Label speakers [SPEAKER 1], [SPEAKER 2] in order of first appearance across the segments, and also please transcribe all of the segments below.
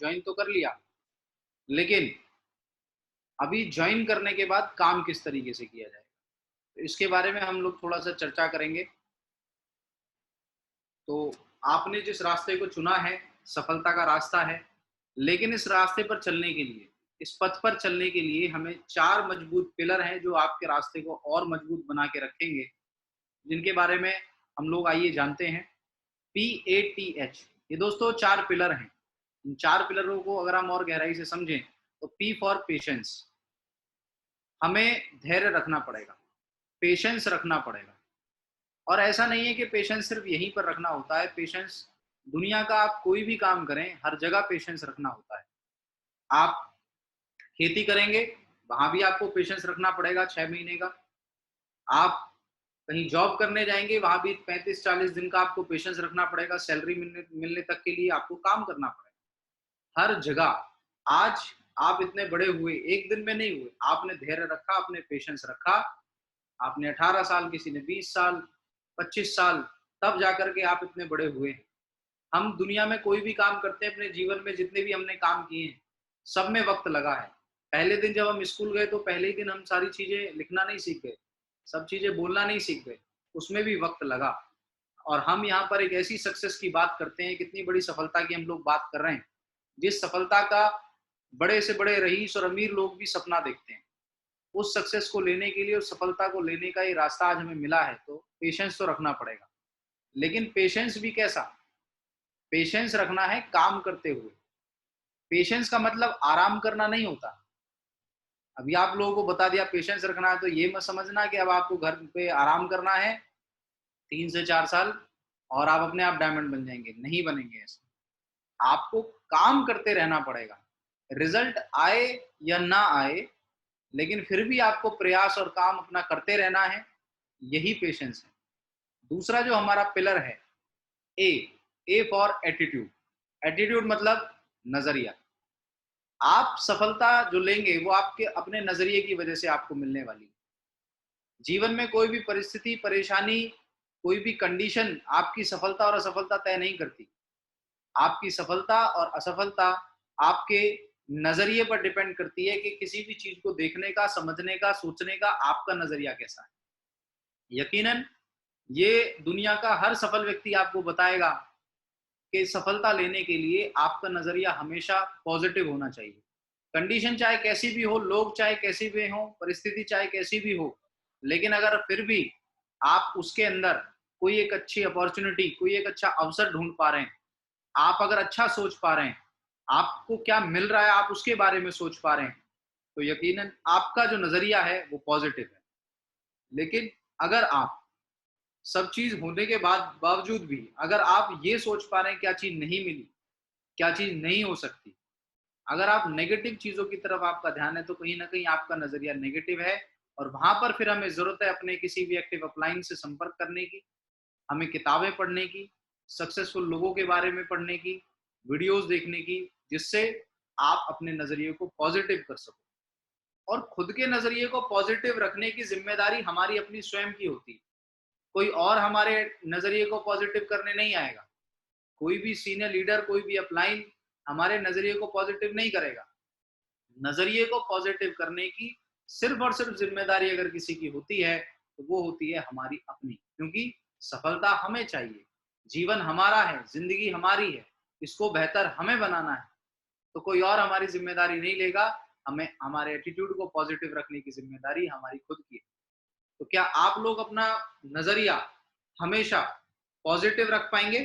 [SPEAKER 1] Join तो कर लिया, लेकिन अभी ज्वाइन करने के बाद काम किस तरीके से किया जाए, तो इसके बारे में हम लोग थोड़ा सा चर्चा करेंगे। तो आपने जिस रास्ते को चुना है, सफलता का रास्ता है, लेकिन इस रास्ते पर चलने के लिए, इस पथ पर चलने के लिए हमें 4 मजबूत पिलर हैं जो आपके रास्ते को और मजबूत बना के रखेंगे, जिनके बारे में हम लोग आइए जानते हैं। PATH, ये दोस्तों 4 पिलर हैं। इन 4 पिलरों को अगर हम और गहराई से समझें तो P फॉर पेशेंस, हमें धैर्य रखना पड़ेगा, पेशेंस रखना पड़ेगा। और ऐसा नहीं है कि पेशेंस सिर्फ यहीं पर रखना होता है, पेशेंस दुनिया का आप कोई भी काम करें, हर जगह पेशेंस रखना होता है। आप खेती करेंगे, वहां भी आपको पेशेंस रखना पड़ेगा 6 महीने का। आप कहीं जॉब करने जाएंगे, वहां भी 35-40 दिन का आपको पेशेंस रखना पड़ेगा, सैलरी मिलने मिलने तक के लिए आपको काम करना पड़ेगा। हर जगह आज आप इतने बड़े हुए, एक दिन में नहीं हुए, आपने धैर्य रखा, आपने पेशेंस रखा, आपने 18 साल, किसी ने 20 साल, 25 साल, तब जाकर के आप इतने बड़े हुए हैं। हम दुनिया में कोई भी काम करते हैं, अपने जीवन में जितने भी हमने काम किए हैं, सब में वक्त लगा है। पहले दिन जब हम स्कूल गए तो पहले ही दिन हम सारी चीजें लिखना नहीं सीख गए, सब चीजें बोलना नहीं सीख गए, उसमें भी वक्त लगा। और हम यहाँ पर एक ऐसी सक्सेस की बात करते हैं, कितनी बड़ी सफलता की हम लोग बात कर रहे हैं, जिस सफलता का बड़े से बड़े रईस और अमीर लोग भी सपना देखते हैं। उस सक्सेस को लेने के लिए, उस सफलता को लेने का ये रास्ता आज हमें मिला है, तो पेशेंस तो रखना पड़ेगा। लेकिन पेशेंस भी कैसा? पेशेंस रखना है काम करते हुए। पेशेंस का मतलब आराम करना नहीं होता। अभी आप लोगों को बता दिया पेशेंस रखना है, तो ये मत समझना कि अब आपको घर पे आराम करना है 3 से 4 साल और आप अपने आप डायमंड बन जाएंगे। नहीं बनेंगे ऐसे। आपको काम करते रहना पड़ेगा, रिजल्ट आए या ना आए, लेकिन फिर भी आपको प्रयास और काम अपना करते रहना है। यही पेशेंस है। दूसरा जो हमारा पिलर है, ए ए फॉर एटीट्यूड। एटीट्यूड मतलब नजरिया। आप सफलता जो लेंगे वो आपके अपने नजरिए की वजह से आपको मिलने वाली है। जीवन में कोई भी परिस्थिति, परेशानी, कोई भी कंडीशन आपकी सफलता और असफलता तय नहीं करती। आपकी सफलता और असफलता आपके नजरिए पर डिपेंड करती है कि किसी भी चीज को देखने का, समझने का, सोचने का आपका नजरिया कैसा है। यकीनन ये दुनिया का हर सफल व्यक्ति आपको बताएगा कि सफलता लेने के लिए आपका नजरिया हमेशा पॉजिटिव होना चाहिए। कंडीशन चाहे कैसी भी हो, लोग चाहे कैसी भी हो, परिस्थिति चाहे कैसी भी हो, लेकिन अगर फिर भी आप उसके अंदर कोई एक अच्छी अपॉर्चुनिटी, कोई एक अच्छा अवसर ढूंढ पा रहे हैं, आप अगर अच्छा सोच पा रहे हैं, आपको क्या मिल रहा है आप उसके बारे में सोच पा रहे हैं, तो यकीनन आपका जो नजरिया है वो पॉजिटिव है। लेकिन अगर आप सब चीज होने के बावजूद भी अगर आप ये सोच पा रहे हैं क्या चीज नहीं मिली, क्या चीज नहीं हो सकती, अगर आप नेगेटिव चीजों की तरफ आपका ध्यान है, तो कहीं ना कहीं आपका नजरिया नेगेटिव है। और वहां पर फिर हमें जरूरत है अपने किसी भी एक्टिव अपलाइन से संपर्क करने की, हमें किताबें पढ़ने की, सक्सेसफुल लोगों के बारे में पढ़ने की, वीडियोस देखने की, जिससे आप अपने नजरिए को पॉजिटिव कर सको। और खुद के नजरिए को पॉजिटिव रखने की जिम्मेदारी हमारी अपनी स्वयं की होती है। कोई और हमारे नजरिए को पॉजिटिव करने नहीं आएगा। कोई भी सीनियर लीडर, कोई भी अपलाइन हमारे नजरिए को पॉजिटिव नहीं करेगा। नजरिए को पॉजिटिव करने की सिर्फ और सिर्फ जिम्मेदारी अगर किसी की होती है, तो वो होती है हमारी अपनी। क्योंकि सफलता हमें चाहिए, जीवन हमारा है, जिंदगी हमारी है, इसको बेहतर हमें बनाना है, तो कोई और हमारी जिम्मेदारी नहीं लेगा। हमें हमारे एटीट्यूड को पॉजिटिव रखने की जिम्मेदारी हमारी खुद की है। तो क्या आप लोग अपना नजरिया हमेशा पॉजिटिव रख पाएंगे?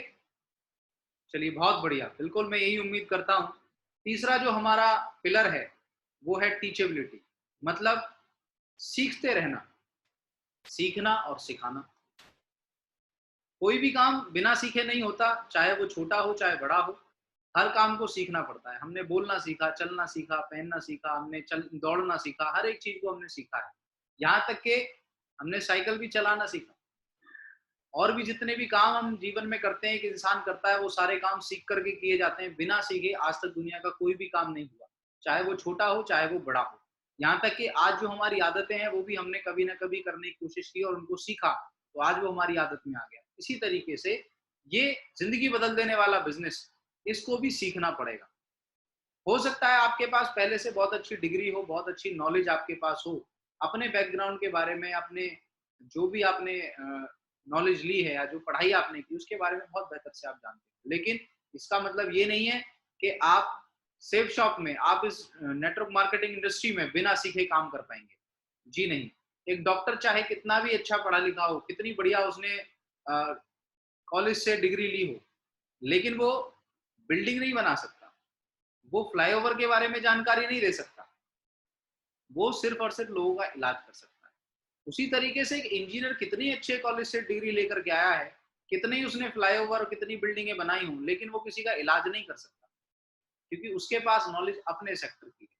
[SPEAKER 1] चलिए, बहुत बढ़िया, बिल्कुल मैं यही उम्मीद करता हूं। तीसरा जो हमारा पिलर है वो है टीचेबिलिटी, मतलब सीखते रहना, सीखना और सिखाना। कोई भी काम बिना सीखे नहीं होता, चाहे वो छोटा हो चाहे बड़ा हो। हर काम को सीखना पड़ता है। हमने बोलना सीखा, चलना सीखा, पहनना सीखा, हमने दौड़ना सीखा, हर एक चीज को हमने सीखा है। यहाँ तक कि हमने साइकिल भी चलाना सीखा। और भी जितने भी काम हम जीवन में करते हैं, कि इंसान करता है, वो सारे काम सीख करके किए जाते हैं। बिना सीखे आज तक दुनिया का कोई भी काम नहीं हुआ, चाहे वो छोटा हो चाहे वो बड़ा हो। यहाँ तक कि आज जो हमारी आदतें हैं वो भी हमने कभी ना कभी करने की कोशिश की और उनको सीखा, तो आज वो हमारी आदत में आ गया। इसी तरीके से ये जिंदगी बदल देने वाला बिजनेस, इसको भी सीखना पड़ेगा। हो सकता है आपके पास पहले से बहुत अच्छी डिग्री हो, बहुत अच्छी नॉलेज आपके पास हो, अपने बैकग्राउंड के बारे में, अपने जो भी आपने नॉलेज ली है या जो पढ़ाई आपने की, उसके बारे में बहुत बेहतर से आप जानते हैं। लेकिन इसका मतलब ये नहीं है कि आप सेफ शॉप में, आप इस नेटवर्क मार्केटिंग इंडस्ट्री में बिना सीखे काम कर पाएँगे। जी नहीं। एक डॉक्टर चाहे कितना भी अच्छा पढ़ा लिखा हो, कितनी बढ़िया उसने कॉलेज से डिग्री ली हो, लेकिन वो बिल्डिंग नहीं बना सकता, वो फ्लाईओवर के बारे में जानकारी नहीं दे सकता, वो सिर्फ और सिर्फ लोगों का इलाज कर सकता है। उसी तरीके से एक इंजीनियर कितनी अच्छे कॉलेज से डिग्री लेकर के आया है, कितनी उसने फ्लाईओवर और कितनी बिल्डिंगें बनाई हों, लेकिन वो किसी का इलाज नहीं कर सकता, क्योंकि उसके पास नॉलेज अपने सेक्टर की है।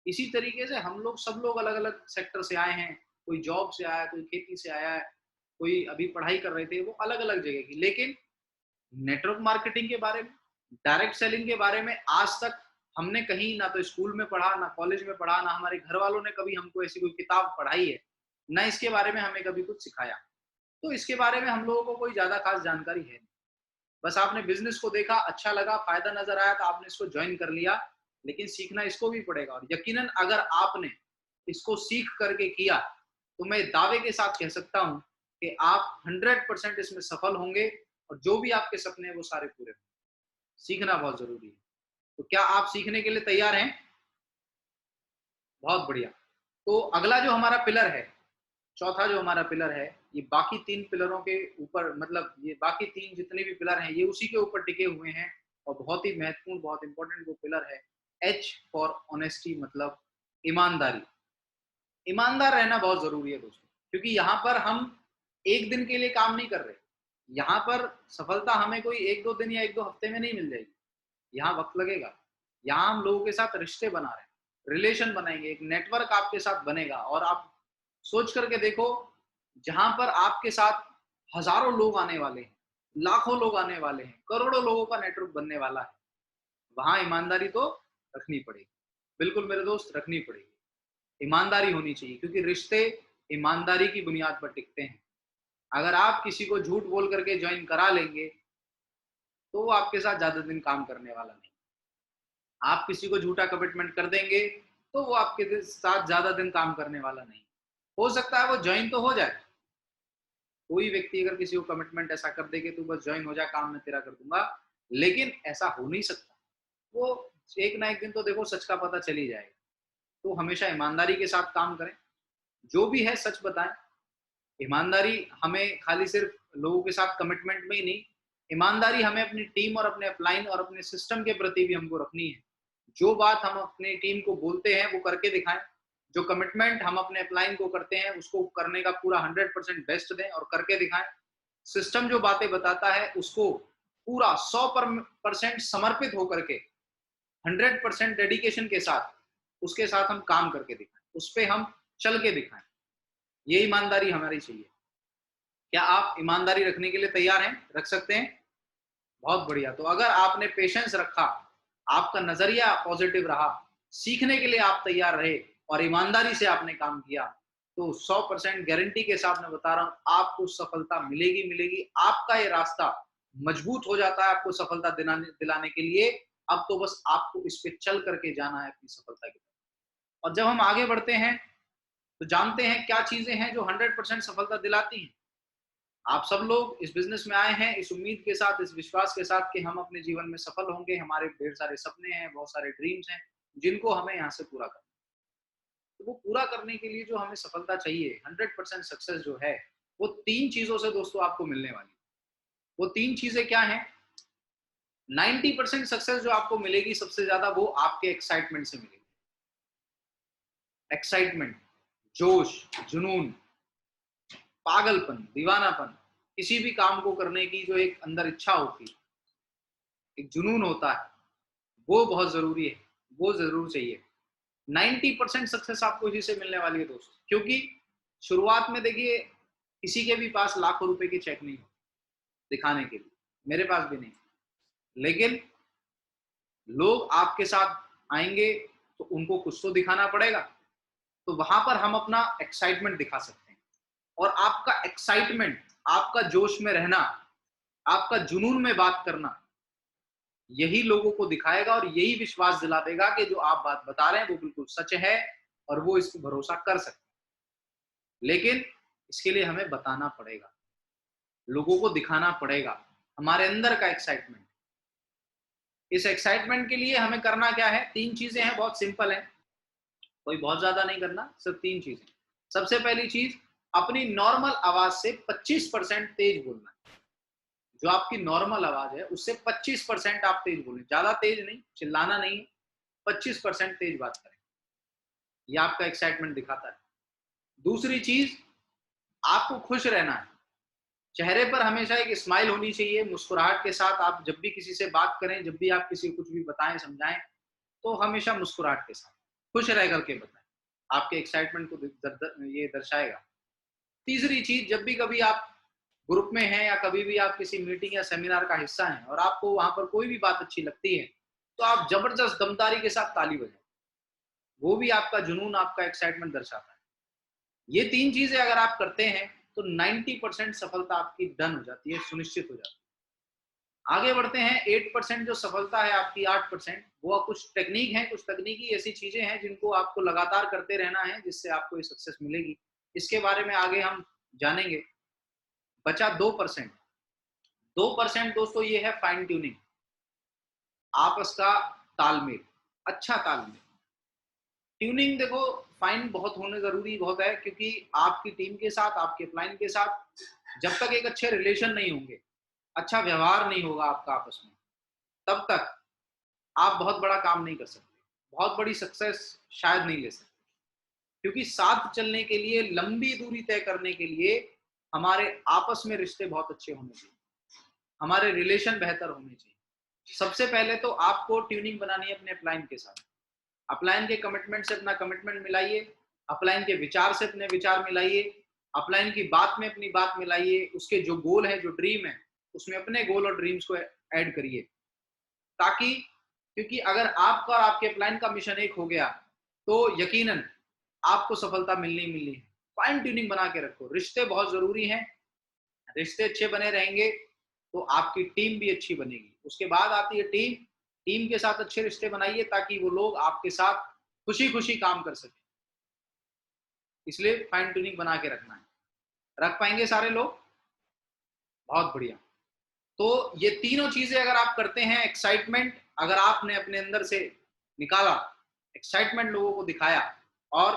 [SPEAKER 1] इसी तरीके से हम लोग, सब लोग अलग-अलग सेक्टर से आए हैं, कोई जॉब से आया है, कोई खेती से आया है, कोई अभी पढ़ाई कर रहे थे, वो अलग-अलग जगह की। लेकिन नेटवर्क मार्केटिंग के बारे में, डायरेक्ट सेलिंग के बारे में आज तक हमने कहीं ना तो स्कूल में पढ़ा, ना कॉलेज में पढ़ा, ना हमारे घर वालों ने कभी हमको ऐसी कोई किताब पढ़ाई है, ना इसके बारे में हमें कभी कुछ सिखाया। तो इसके बारे में हम लोगों को कोई ज़्यादा खास जानकारी है नहीं। बस आपने बिज़नेस को देखा, अच्छा लगा, फ़ायदा नज़र आया तो आपने इसको जॉइन कर लिया, लेकिन सीखना इसको भी पड़ेगा, और यकीनन अगर आपने इसको सीख करके किया, तो मैं दावे के साथ कह सकता हूँ कि आप 100% इसमें सफल होंगे, और जो भी आपके सपने हैं वो सारे पूरे होंगे। सीखना बहुत ज़रूरी है। तो क्या आप सीखने के लिए तैयार हैं? बहुत बढ़िया। तो अगला जो हमारा पिलर है, चौथा जो हमारा पिलर है, ये बाकी 3 पिलरों के ऊपर, मतलब ये बाकी 3 जितने भी पिलर हैं, ये उसी के ऊपर टिके हुए हैं, और बहुत ही महत्वपूर्ण, बहुत इंपॉर्टेंट वो पिलर है, एच फॉर ऑनेस्टी, मतलब ईमानदारी। ईमानदार रहना बहुत ज़रूरी है दोस्तों, क्योंकि यहाँ पर हम एक दिन के लिए काम नहीं कर रहे। यहाँ पर सफलता हमें कोई 1-2 दिन या 1-2 हफ्ते में नहीं मिल जाएगी। यहाँ वक़्त लगेगा। यहाँ हम लोगों के साथ रिश्ते बना रहे हैं, रिलेशन बनाएँगे, एक नेटवर्क आपके साथ बनेगा, और आप सोच करके देखो, जहाँ पर आपके साथ हज़ारों लोग आने वाले हैं, लाखों लोग आने वाले हैं, करोड़ों लोगों का नेटवर्क बनने वाला है, वहाँ ईमानदारी तो रखनी पड़ेगी। बिल्कुल मेरे दोस्त, रखनी पड़ेगी। ईमानदारी होनी चाहिए, क्योंकि रिश्ते ईमानदारी की बुनियाद पर टिकते हैं। अगर आप किसी को झूठ बोल करके जॉइन करा लेंगे, तो वो आपके साथ ज़्यादा दिन काम करने वाला नहीं। आप किसी को झूठा कमिटमेंट कर देंगे, तो वो आपके साथ ज़्यादा दिन काम करने वाला नहीं। हो सकता है वो जॉइन तो हो जाए, कोई व्यक्ति अगर किसी को कमिटमेंट ऐसा कर दे कि तू बस जॉइन हो जा, काम मैं तेरा कर दूँगा, लेकिन ऐसा हो नहीं सकता। वो एक ना एक दिन तो देखो सच का पता चल ही जाएगा। तो हमेशा ईमानदारी के साथ काम करें, जो भी है सच बताएँ। ईमानदारी हमें खाली सिर्फ लोगों के साथ कमिटमेंट में ही नहीं, ईमानदारी हमें अपनी टीम और अपने अपलाइन और अपने सिस्टम के प्रति भी हमको रखनी है। जो बात हम अपनी टीम को बोलते हैं वो करके दिखाएं, जो कमिटमेंट हम अपने अपलाइन को करते हैं उसको करने का पूरा 100% बेस्ट दें और करके दिखाएं। सिस्टम जो बातें बताता है उसको पूरा 100% समर्पित होकर के, 100% डेडिकेशन के साथ उसके साथ हम काम करके दिखाएं, उस पर हम चल के दिखाएं। ये ईमानदारी हमारी चाहिए। क्या आप ईमानदारी रखने के लिए तैयार हैं? रख सकते हैं? बहुत बढ़िया। तो अगर आपने पेशेंस रखा, आपका नज़रिया पॉजिटिव रहा, सीखने के लिए आप तैयार रहे और ईमानदारी से आपने काम किया, तो 100% गारंटी के साथ मैं बता रहा हूँ, आपको सफलता मिलेगी, मिलेगी। आपका ये रास्ता मजबूत हो जाता है आपको सफलता दिलाने दिलाने के लिए। अब तो बस आपको इस पे चल करके जाना है अपनी सफलता की तरफ। और जब हम आगे बढ़ते हैं, तो जानते हैं क्या चीज़ें हैं जो 100% सफलता दिलाती हैं। आप सब लोग इस बिज़नेस में आए हैं इस उम्मीद के साथ, इस विश्वास के साथ कि हम अपने जीवन में सफल होंगे, हमारे ढेर सारे सपने हैं, बहुत सारे ड्रीम्स हैं, जिनको हमें यहाँ से पूरा करना है। तो वो पूरा करने के लिए जो हमें सफलता चाहिए, 100% सक्सेस जो है, वो 3 चीज़ों से दोस्तों आपको मिलने वाली है। वो 3 चीज़ें क्या हैं? 90% सक्सेस जो आपको मिलेगी सबसे ज़्यादा, वो आपके एक्साइटमेंट से मिलेगी। एक्साइटमेंट, जोश, जुनून, पागलपन, दीवानापन, किसी भी काम को करने की जो एक अंदर इच्छा होती है, एक जुनून होता है, वो बहुत ज़रूरी है, वो ज़रूर चाहिए। 90% सक्सेस आपको इसी से मिलने वाली है दोस्त, क्योंकि शुरुआत में देखिए, किसी के भी पास लाखों रुपए की चेक नहीं होती दिखाने के लिए, मेरे पास भी नहीं। लेकिन लोग आपके साथ आएँगे, तो उनको कुछ तो दिखाना पड़ेगा, तो वहाँ पर हम अपना एक्साइटमेंट दिखा सकते हैं। और आपका एक्साइटमेंट, आपका जोश में रहना, आपका जुनून में बात करना, यही लोगों को दिखाएगा और यही विश्वास दिला देगा कि जो आप बात बता रहे हैं वो बिल्कुल सच है और वो इस पर भरोसा कर सकते हैं। लेकिन इसके लिए हमें बताना पड़ेगा, लोगों को दिखाना पड़ेगा हमारे अंदर का एक्साइटमेंट। इस एक्साइटमेंट के लिए हमें करना क्या है? 3 चीजें हैं, बहुत सिंपल है, कोई बहुत ज्यादा नहीं करना, सिर्फ 3 चीजें। सबसे पहली चीज, अपनी नॉर्मल आवाज से 25% तेज बोलना है। जो आपकी नॉर्मल आवाज है उससे 25% आप तेज बोलें, ज्यादा तेज नहीं, चिल्लाना नहीं, 25% तेज बात करें। ये आपका एक्साइटमेंट दिखाता है। दूसरी चीज, आपको खुश रहना है। चेहरे पर हमेशा एक स्माइल होनी चाहिए, मुस्कुराहट के साथ आप जब भी किसी से बात करें, जब भी आप किसी को कुछ भी बताएं, समझाएं, तो हमेशा मुस्कुराहट के साथ, खुश रह करके बताएं। आपके एक्साइटमेंट को ये दर्शाएगा। तीसरी चीज, जब भी कभी आप ग्रुप में हैं या कभी भी आप किसी मीटिंग या सेमिनार का हिस्सा हैं और आपको वहां पर कोई भी बात अच्छी लगती है, तो आप जबरदस्त दमदारी के साथ ताली बजाएं। वो भी आपका जुनून, आपका एक्साइटमेंट दर्शाता है। ये 3 चीजें अगर आप करते हैं तो 90% सफलता आपकी डन हो जाती है, सुनिश्चित हो जाती है। आगे बढ़ते हैं। 8% जो सफलता है आपकी, 8% वो कुछ टेक्निक है, कुछ तकनीकी ऐसी चीजें हैं जिनको आपको लगातार करते रहना है, जिससे आपको ये सक्सेस मिलेगी। इसके बारे में आगे हम जानेंगे। बचा 2%। 2% दोस्तों ये है फाइन ट्यूनिंग, आपस का तालमेल, अच्छा तालमेल। ट्यूनिंग देखो, फाइन बहुत होने जरूरी बहुत है, क्योंकि आपकी टीम के साथ, आपके क्लाइंट के साथ जब तक एक अच्छे रिलेशन नहीं होंगे, अच्छा व्यवहार नहीं होगा आपका आपस में, तब तक आप बहुत बड़ा काम नहीं कर सकते, बहुत बड़ी सक्सेस शायद नहीं ले सकते। क्योंकि साथ चलने के लिए, लंबी दूरी तय करने के लिए हमारे आपस में रिश्ते बहुत अच्छे होने चाहिए, हमारे रिलेशन बेहतर होने चाहिए। सबसे पहले तो आपको ट्यूनिंग बनानी है अपने अपलाइन के साथ। अपलाइन के कमिटमेंट से अपना कमिटमेंट मिलाइए, अपलाइन के विचार से अपने विचार मिलाइए, अपलाइन की बात में अपनी बात मिलाइए, उसके जो गोल है, जो ड्रीम है, उसमें अपने गोल और ड्रीम्स को ऐड करिए। ताकि, क्योंकि अगर आपका और आपके अपलाइन का मिशन एक हो गया तो यकीनन आपको सफलता मिलनी मिलनी है। फाइन ट्यूनिंग बना के रखो। रिश्ते बहुत जरूरी हैं, रिश्ते अच्छे बने रहेंगे तो आपकी टीम भी अच्छी बनेगी। उसके बाद आती है टीम। टीम के साथ अच्छे रिश्ते बनाइए ताकि वो लोग आपके साथ खुशी खुशी काम कर सके। इसलिए फाइन ट्यूनिंग बना के रखना है। रख पाएंगे सारे लोग? बहुत बढ़िया। तो ये तीनों चीजें अगर आप करते हैं, एक्साइटमेंट अगर आपने अपने अंदर से निकाला, एक्साइटमेंट लोगों को दिखाया और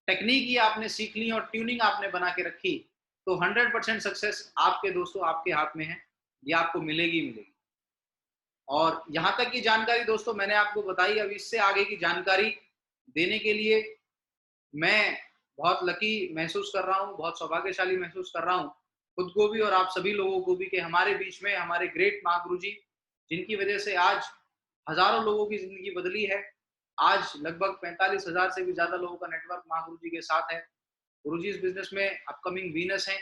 [SPEAKER 1] टेक्निक ही आपने सीख ली और ट्यूनिंग आपने बना के रखी, तो 100% सक्सेस आपके दोस्तों आपके हाथ में है। ये आपको मिलेगी मिलेगी। और यहां तक की जानकारी दोस्तों मैंने आपको बताई। अब इससे आगे की जानकारी देने के लिए मैं बहुत लकी महसूस कर रहा हूँ, बहुत सौभाग्यशाली महसूस कर रहा हूँ खुद को भी और आप सभी लोगों को भी, कि हमारे बीच में हमारे ग्रेट महागुरु जी, जिनकी वजह से आज हजारों लोगों की जिंदगी बदली है। आज लगभग 45,000 से भी ज्यादा लोगों का नेटवर्क महागुरु जी के साथ है। गुरु जी इस बिजनेस में अपकमिंग वीनस हैं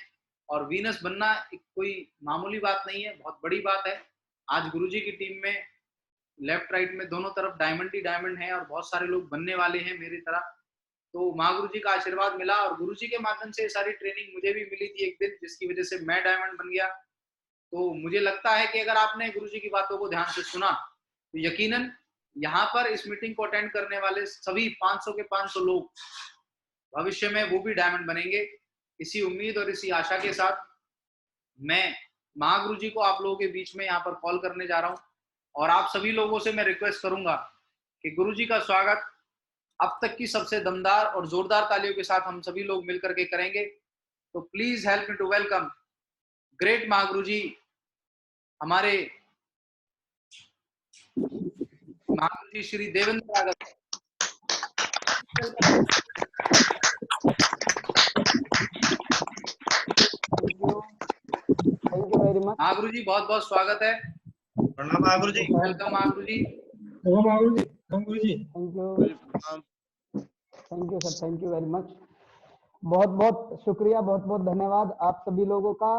[SPEAKER 1] और वीनस बनना एक कोई मामूली बात नहीं है, बहुत बड़ी बात है। आज गुरु जी की टीम में लेफ्ट राइट में दोनों तरफ डायमंड ही डायमंड है और बहुत सारे लोग बनने वाले हैं मेरी तरह। तो महागुरु जी का आशीर्वाद मिला और गुरु जी के माध्यम से सारी ट्रेनिंग मुझे भी मिली थी एक दिन, जिसकी वजह से मैं डायमंड बन गया। तो मुझे लगता है कि अगर आपने गुरु जी की बातों को ध्यान से सुना तो यकीनन यहाँ पर इस मीटिंग को अटेंड करने वाले सभी 500 के 500 लोग भविष्य में वो भी डायमंड बनेंगे। इसी उम्मीद और इसी आशा के साथ मैं महागुरु जी को आप लोगों के बीच में यहाँ पर कॉल करने जा रहा हूँ और आप सभी लोगों से मैं रिक्वेस्ट करूंगा कि गुरु जी का स्वागत अब तक की सबसे दमदार और जोरदार तालियों के साथ हम सभी लोग मिलकर के करेंगे। तो please help me to welcome great महागुरु जी, हमारे महागुरु जी Shri Devendra Raghav.
[SPEAKER 2] Thank you very much
[SPEAKER 1] महागुरु जी, बहुत बहुत स्वागत है।
[SPEAKER 3] प्रणाम महागुरु जी।
[SPEAKER 1] वेलकम महागुरु जी।
[SPEAKER 3] महागुरु जी, गुरु जी।
[SPEAKER 2] Thank you sir, thank you very much. बहुत बहुत शुक्रिया, बहुत बहुत धन्यवाद आप सभी लोगों का।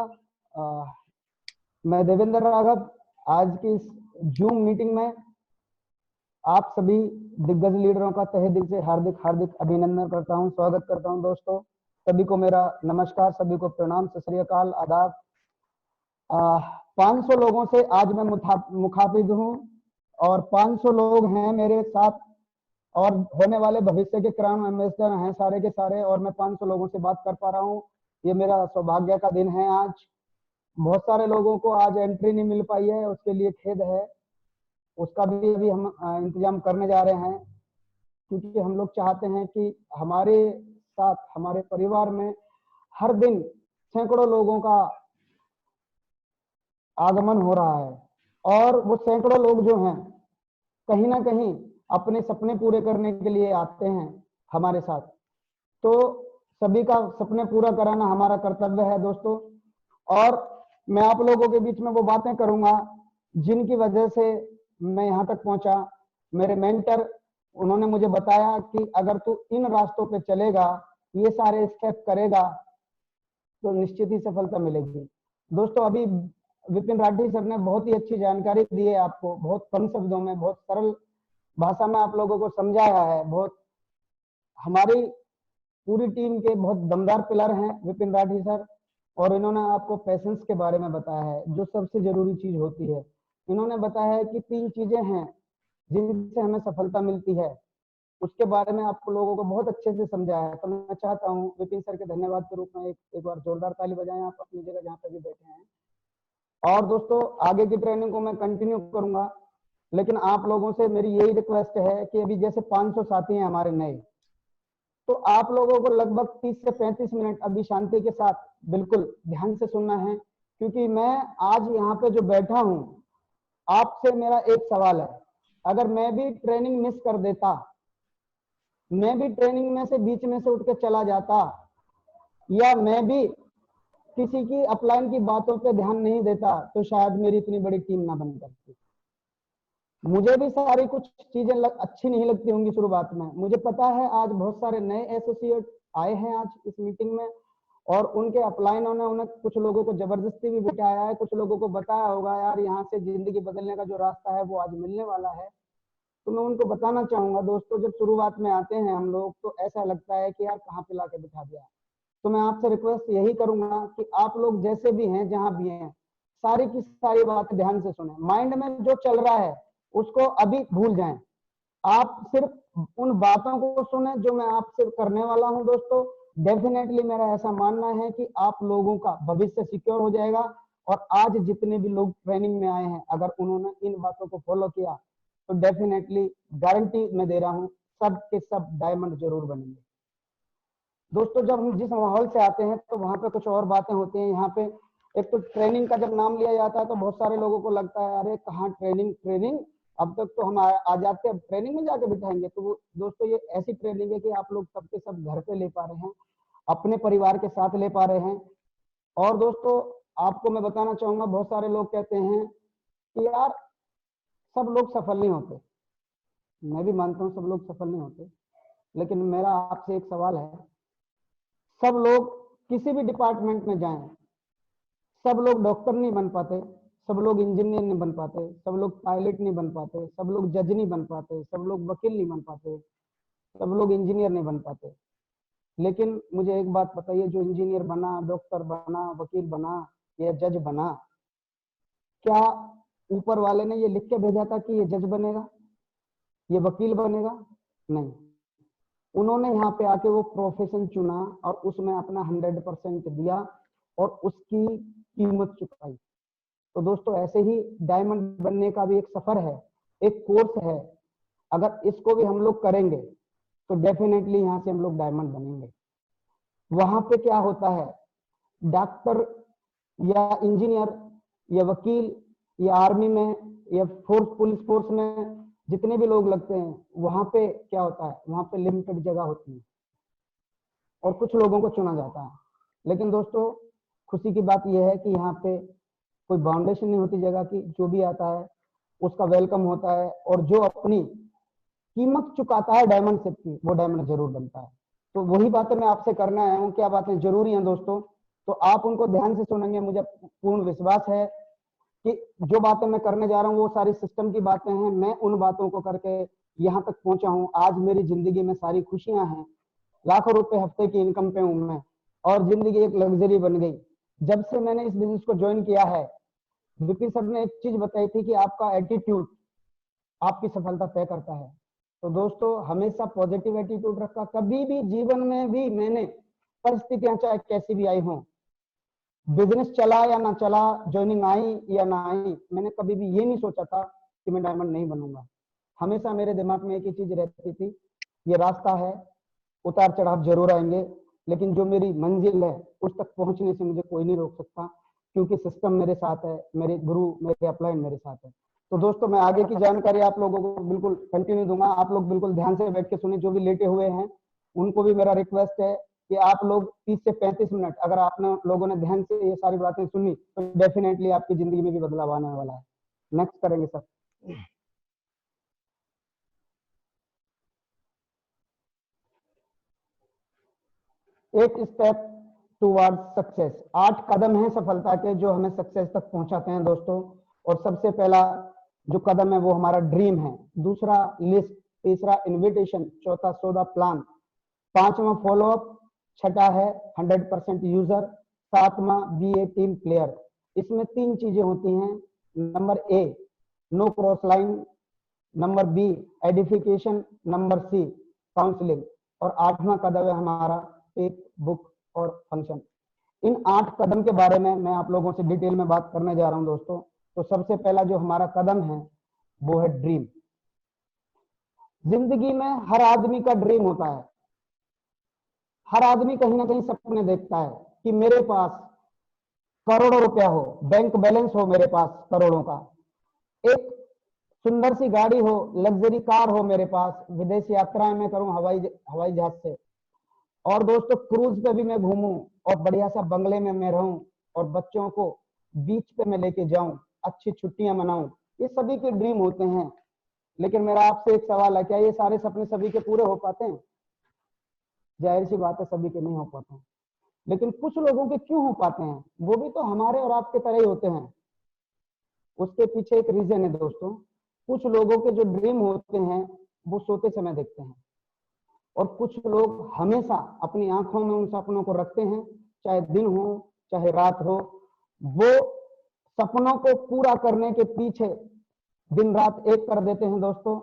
[SPEAKER 2] मैं देवेंद्र राघव आज की इस जूम मीटिंग में आप सभी दिग्गज लीडरों का तहे दिल से हार्दिक हार्दिक अभिनंदन करता हूं, स्वागत करता हूं। दोस्तों सभी को मेरा नमस्कार, सभी को प्रणाम, सत श्री अकाल, आदाब। 500 लोगों से आज मैं मुखातिब हूं और 500 लोग हैं मेरे साथ और होने वाले भविष्य के क्राउन एम्बेसडर हैं सारे के सारे, और मैं 500 लोगों से बात कर पा रहा हूँ। ये मेरा सौभाग्य का दिन है आज। बहुत सारे लोगों को आज एंट्री नहीं मिल पाई है, उसके लिए खेद है। उसका भी अभी हम इंतजाम करने जा रहे हैं, क्योंकि हम लोग चाहते हैं कि हमारे साथ हमारे परिवार में हर दिन सैकड़ों लोगों का आगमन हो रहा है और वो सैकड़ों लोग जो हैं कहीं ना कहीं अपने सपने पूरे करने के लिए आते हैं हमारे साथ। तो सभी का सपने पूरा कराना हमारा कर्तव्य है दोस्तों। और मैं आप लोगों के बीच में वो बातें करूंगा जिनकी वजह से मैं यहाँ तक पहुंचा। मेरे मेंटर उन्होंने मुझे बताया कि अगर तू इन रास्तों पे चलेगा, ये सारे स्टेप करेगा, तो निश्चित ही सफलता मिलेगी। दोस्तों अभी विपिन राठी सर ने बहुत ही अच्छी जानकारी दी है आपको, बहुत कम शब्दों में बहुत सरल भाषा में आप लोगों को समझाया है। बहुत हमारी पूरी टीम के बहुत दमदार पिलर हैं विपिन राठी सर, और इन्होंने आपको पैशंस के बारे में बताया है, जो सबसे जरूरी चीज होती है। इन्होंने बताया है कि 3 चीजें हैं जिनसे हमें सफलता मिलती है, उसके बारे में आप लोगों को बहुत अच्छे से समझाया है। तो मैं चाहता हूँ विपिन सर के धन्यवाद के रूप में एक बार जोरदार ताली बजाएं आप अपनी जगह जहाँ पे भी बैठे हैं। और दोस्तों आगे की ट्रेनिंग को मैं कंटिन्यू करूंगा, लेकिन आप लोगों से मेरी यही रिक्वेस्ट है कि अभी जैसे 500 साथी हैं हमारे नए, तो आप लोगों को लगभग 30 से 35 मिनट अभी शांति के साथ बिल्कुल ध्यान से सुनना है, क्योंकि मैं आज यहाँ पे जो बैठा हूँ, आपसे मेरा एक सवाल है। अगर मैं भी ट्रेनिंग मिस कर देता, मैं भी ट्रेनिंग में से बीच में से उठ के चला जाता, या मैं भी किसी की अपलाइन की बातों पे ध्यान नहीं देता, तो शायद मेरी इतनी बड़ी टीम ना बन सकती। मुझे भी सारी कुछ चीजें अच्छी नहीं लगती होंगी शुरुआत में, मुझे पता है। आज बहुत सारे नए एसोसिएट आए हैं आज इस मीटिंग में, और उनके अपलाइनों ने उन्हें कुछ लोगों को जबरदस्ती भी बिठाया है, कुछ लोगों को बताया होगा यार यहाँ से जिंदगी बदलने का जो रास्ता है वो आज मिलने वाला है। तो मैं उनको बताना चाहूंगा दोस्तों, जब शुरुआत में आते हैं हम लोग तो ऐसा लगता है कि यार कहाँ पे लाके बिठा दिया। तो मैं आपसे रिक्वेस्ट यही करूंगा कि आप लोग जैसे भी हैं जहां भी हैं, सारी की सारी बातें ध्यान से सुने। माइंड में जो चल रहा है उसको अभी भूल जाएं, आप सिर्फ उन बातों को सुने जो मैं आपसे करने वाला हूं दोस्तों। डेफिनेटली मेरा ऐसा मानना है कि आप लोगों का भविष्य सिक्योर हो जाएगा। और आज जितने भी लोग ट्रेनिंग में आए हैं, अगर उन्होंने इन बातों को फॉलो किया तो डेफिनेटली गारंटी मैं दे रहा हूं सब के सब डायमंड जरूर बनेंगे। दोस्तों जब हम जिस माहौल से आते हैं तो वहां पे कुछ और बातें होती हैं। यहाँ पे एक तो ट्रेनिंग का जब नाम लिया जाता है तो बहुत सारे लोगों को लगता है अरे कहाँ ट्रेनिंग ट्रेनिंग, अब तक तो हम आ जाते हैं, अब ट्रेनिंग में जाके बिठाएंगे। तो वो दोस्तों ये ऐसी ट्रेनिंग है कि आप लोग सबके सब घर पे ले पा रहे हैं, अपने परिवार के साथ ले पा रहे हैं। और दोस्तों आपको मैं बताना चाहूंगा, बहुत सारे लोग कहते हैं कि यार सब लोग सफल नहीं होते। मैं भी मानता हूँ सब लोग सफल नहीं होते, लेकिन मेरा आपसे एक सवाल है, सब लोग किसी भी डिपार्टमेंट में जाएं, सब लोग डॉक्टर नहीं बन पाते, सब लोग इंजीनियर नहीं बन पाते, सब लोग पायलट नहीं बन पाते, सब लोग जज नहीं बन पाते, सब लोग वकील नहीं बन पाते, सब लोग इंजीनियर नहीं बन पाते। लेकिन मुझे एक बात बताइए, जो इंजीनियर बना, डॉक्टर बना, वकील बना या जज बना, क्या ऊपर वाले ने ये लिख के भेजा था कि ये जज बनेगा, ये वकील बनेगा? नहीं, उन्होंने यहाँ पे आके वो प्रोफेशन चुना और उसमें अपना 100% दिया और उसकी कीमत चुकाई। तो दोस्तों ऐसे ही डायमंड बनने का भी एक सफर है, एक कोर्स है। अगर इसको भी हम लोग करेंगे तो डेफिनेटली यहाँ से हम लोग डायमंड बनेंगे। वहां पे क्या होता है, डॉक्टर या इंजीनियर या वकील या आर्मी में या फोर्स पुलिस फोर्स में जितने भी लोग लगते हैं, वहां पे क्या होता है, वहां पे लिमिटेड जगह होती है और कुछ लोगों को चुना जाता है। लेकिन दोस्तों खुशी की बात यह है कि यहाँ पे कोई बाउंडेशन नहीं होती जगह की, जो भी आता है उसका वेलकम होता है, और जो अपनी कीमत चुकाता है डायमंड शिप की, वो डायमंड जरूर बनता है। तो वही बातें मैं आपसे करना आया हूँ, क्या बातें जरूरी हैं दोस्तों, तो आप उनको ध्यान से सुनेंगे। मुझे पूर्ण विश्वास है कि जो बातें मैं करने जा रहा हूँ वो सारी सिस्टम की बातें हैं। मैं उन बातों को करके यहाँ तक पहुंचा हूँ। आज मेरी जिंदगी में सारी खुशियां हैं, लाखों रुपए हफ्ते की इनकम पे हूँ मैं, और जिंदगी एक लग्जरी बन गई। जब से मैंने इस बिजनेस को ज्वाइन किया है, विपिन सर ने एक चीज बताई थी कि आपका एटीट्यूड, आपकी सफलता तय करता है। तो दोस्तों हमेशा पॉजिटिव एटीट्यूड रखा, कभी भी जीवन में भी मैंने परिस्थितियां चाहे कैसी भी आई हो, बिजनेस चला या ना चला, ज्वाइनिंग आई या ना आई, मैंने कभी भी ये नहीं सोचा था कि मैं डायमंड नहीं बनूंगा। हमेशा मेरे दिमाग में एक ही चीज रहती थी, ये रास्ता है, उतार चढ़ाव जरूर आएंगे, लेकिन जो मेरी मंजिल है उस तक पहुंचने से मुझे कोई नहीं रोक सकता, क्योंकि सिस्टम मेरे साथ है, मेरे गुरु, मेरे अपलाइन मेरे साथ है। तो दोस्तों मैं आगे की जानकारी आप लोगों को बिल्कुल कंटिन्यू दूंगा, आप लोग बिल्कुल ध्यान से बैठ के सुने। जो भी लेटे हुए हैं उनको भी मेरा रिक्वेस्ट है कि आप लोग 30 से 35 मिनट अगर आप लोगों ने ध्यान से ये सारी बातें सुनी तो डेफिनेटली आपकी जिंदगी में भी बदलाव आने वाला है। नेक्स्ट करेंगे सर। एक स्टेप टुवर्ड सक्सेस, 8 कदम हैं सफलता के जो हमें सक्सेस तक पहुंचाते हैं दोस्तों। और सबसे पहला जो कदम है वो हमारा ड्रीम है, दूसरा लिस्ट, तीसरा इनविटेशन, चौथा सौदा प्लान, पांचवा फॉलोअप, छठा है 100% यूजर, सातवां बी ए टीम प्लेयर। इसमें 3 चीजें होती हैं, number A no cross line, number B edification, number C counselling, और 8वां कदम है हमारा एक बुक और फंक्शन। इन 8 कदम के बारे में मैं आप लोगों से डिटेल में बात करने जा रहा हूं दोस्तों। तो सबसे पहला जो हमारा कदम है वो है ड्रीम। जिंदगी में हर आदमी का ड्रीम होता है, हर आदमी कहीं ना कहीं सपने देखता है कि मेरे पास करोड़ों रुपया हो, बैंक बैलेंस हो मेरे पास करोड़ों का, एक सुंदर सी गाड़ी हो, लग्जरी कार हो मेरे पास, विदेश यात्राएं मैं करूं हवाई जहाज से, और दोस्तों क्रूज पे भी मैं घूमूं, और बढ़िया सा बंगले में मैं रहूं, और बच्चों को बीच पे मैं लेके जाऊं, अच्छी छुट्टियां मनाऊं। ये सभी के ड्रीम होते हैं। लेकिन मेरा आपसे एक सवाल है, क्या ये सारे सपने सभी के पूरे हो पाते हैं? जाहिर सी बात है सभी के नहीं हो पाते हैं। लेकिन कुछ लोगों के क्यों हो पाते हैं? वो भी तो हमारे और आपके तरह ही होते हैं। उसके पीछे एक रीजन है दोस्तों। कुछ लोगों के जो ड्रीम होते हैं वो सोते समय देखते हैं, और कुछ लोग हमेशा अपनी आंखों में उन सपनों को रखते हैं, चाहे दिन हो चाहे रात हो। वो सपनों को पूरा करने के पीछे दिन रात एक कर देते हैं दोस्तों,